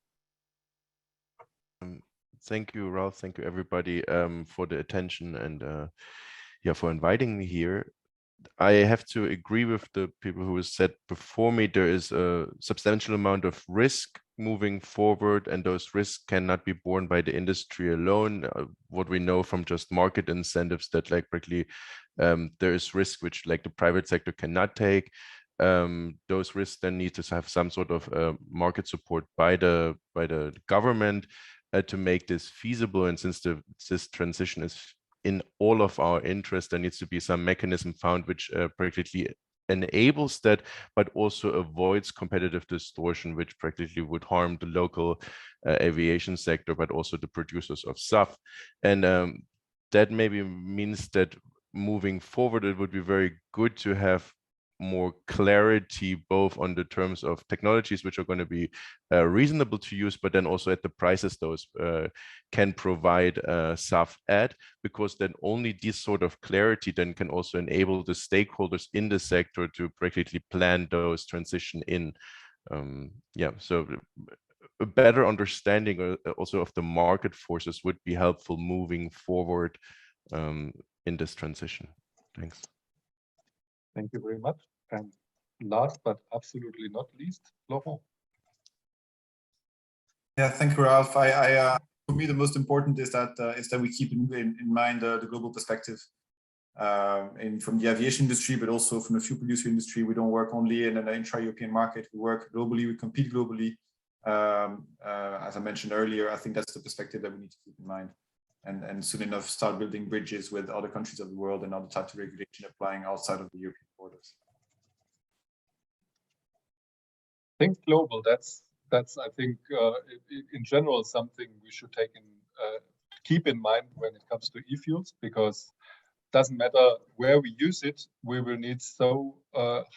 Thank you, Ralph. Thank you, everybody, for the attention and yeah, for inviting me here. I have to agree with the people who said before me, there is a substantial amount of risk moving forward, and those risks cannot be borne by the industry alone. What we know from just market incentives, that like practically there is risk which like the private sector cannot take. Those risks then need to have some sort of market support by the government to make this feasible. And since this transition is in all of our interest, there needs to be some mechanism found which practically enables that, but also avoids competitive distortion, which practically would harm the local aviation sector, but also the producers of SAF. And that maybe means that moving forward, it would be very good to have more clarity both on the terms of technologies which are going to be reasonable to use, but then also at the prices those can provide SAF at, because then only this sort of clarity then can also enable the stakeholders in the sector to practically plan those transition in. Yeah, so a better understanding also of the market forces would be helpful moving forward in this transition. Thanks. Thank you very much. And last but absolutely not least, Laurent. Yeah, thank you, Ralph. For me, the most important is that we keep in mind the global perspective, from the aviation industry, but also from the fuel producer industry. We don't work only in an intra-European market. We work globally. We compete globally. As I mentioned earlier, I think that's the perspective that we need to keep in mind, and soon enough start building bridges with other countries of the world and other types of regulation applying outside of the European borders. Think global. That's I think in general something we should keep in mind when it comes to eFuels, because it doesn't matter where we use it, we will need so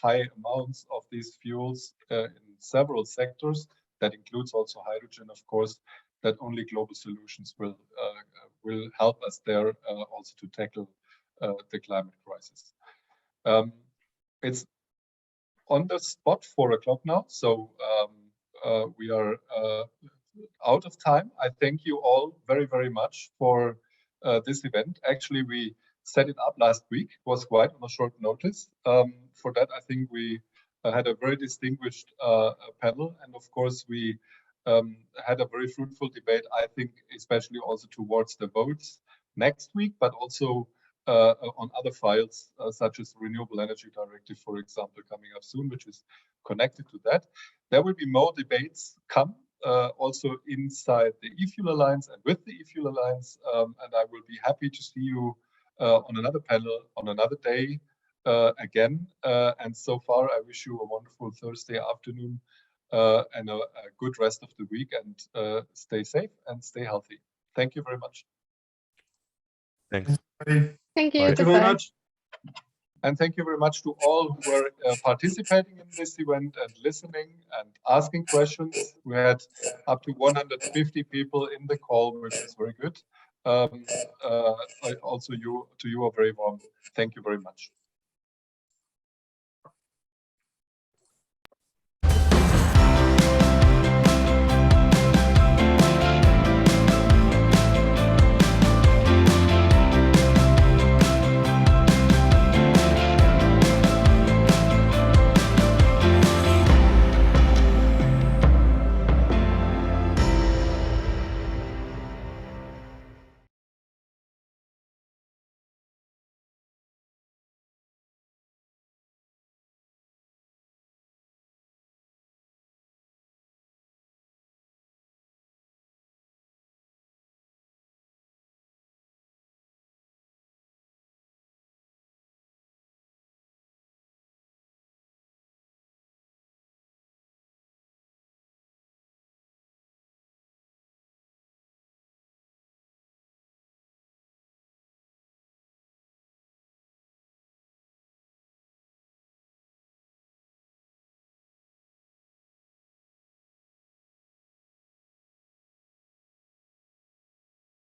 high amounts of these fuels in several sectors. That includes also hydrogen, of course, that only global solutions will help us there also to tackle the climate crisis. It's on the spot 4 o'clock now, so we are out of time. I thank you all very, very much for this event. Actually, we set it up last week. It was quite on a short notice. For that, I think we had a very distinguished panel, and of course we had a very fruitful debate, I think, especially also towards the votes next week, but also on other files such as the Renewable Energy Directive, for example, coming up soon, which is connected to that. There will be more debates come also inside the eFuel Alliance and with the eFuel Alliance, and I will be happy to see you on another panel on another day again. And so far, I wish you a wonderful Thursday afternoon and a good rest of the week, and stay safe and stay healthy. Thank you very much. Thanks. Thank you. Thank you very much. And thank you very much to all who were participating in this event and listening and asking questions. We had up to 150 people in the call, which is very good. Also to you a very warm thank you very much.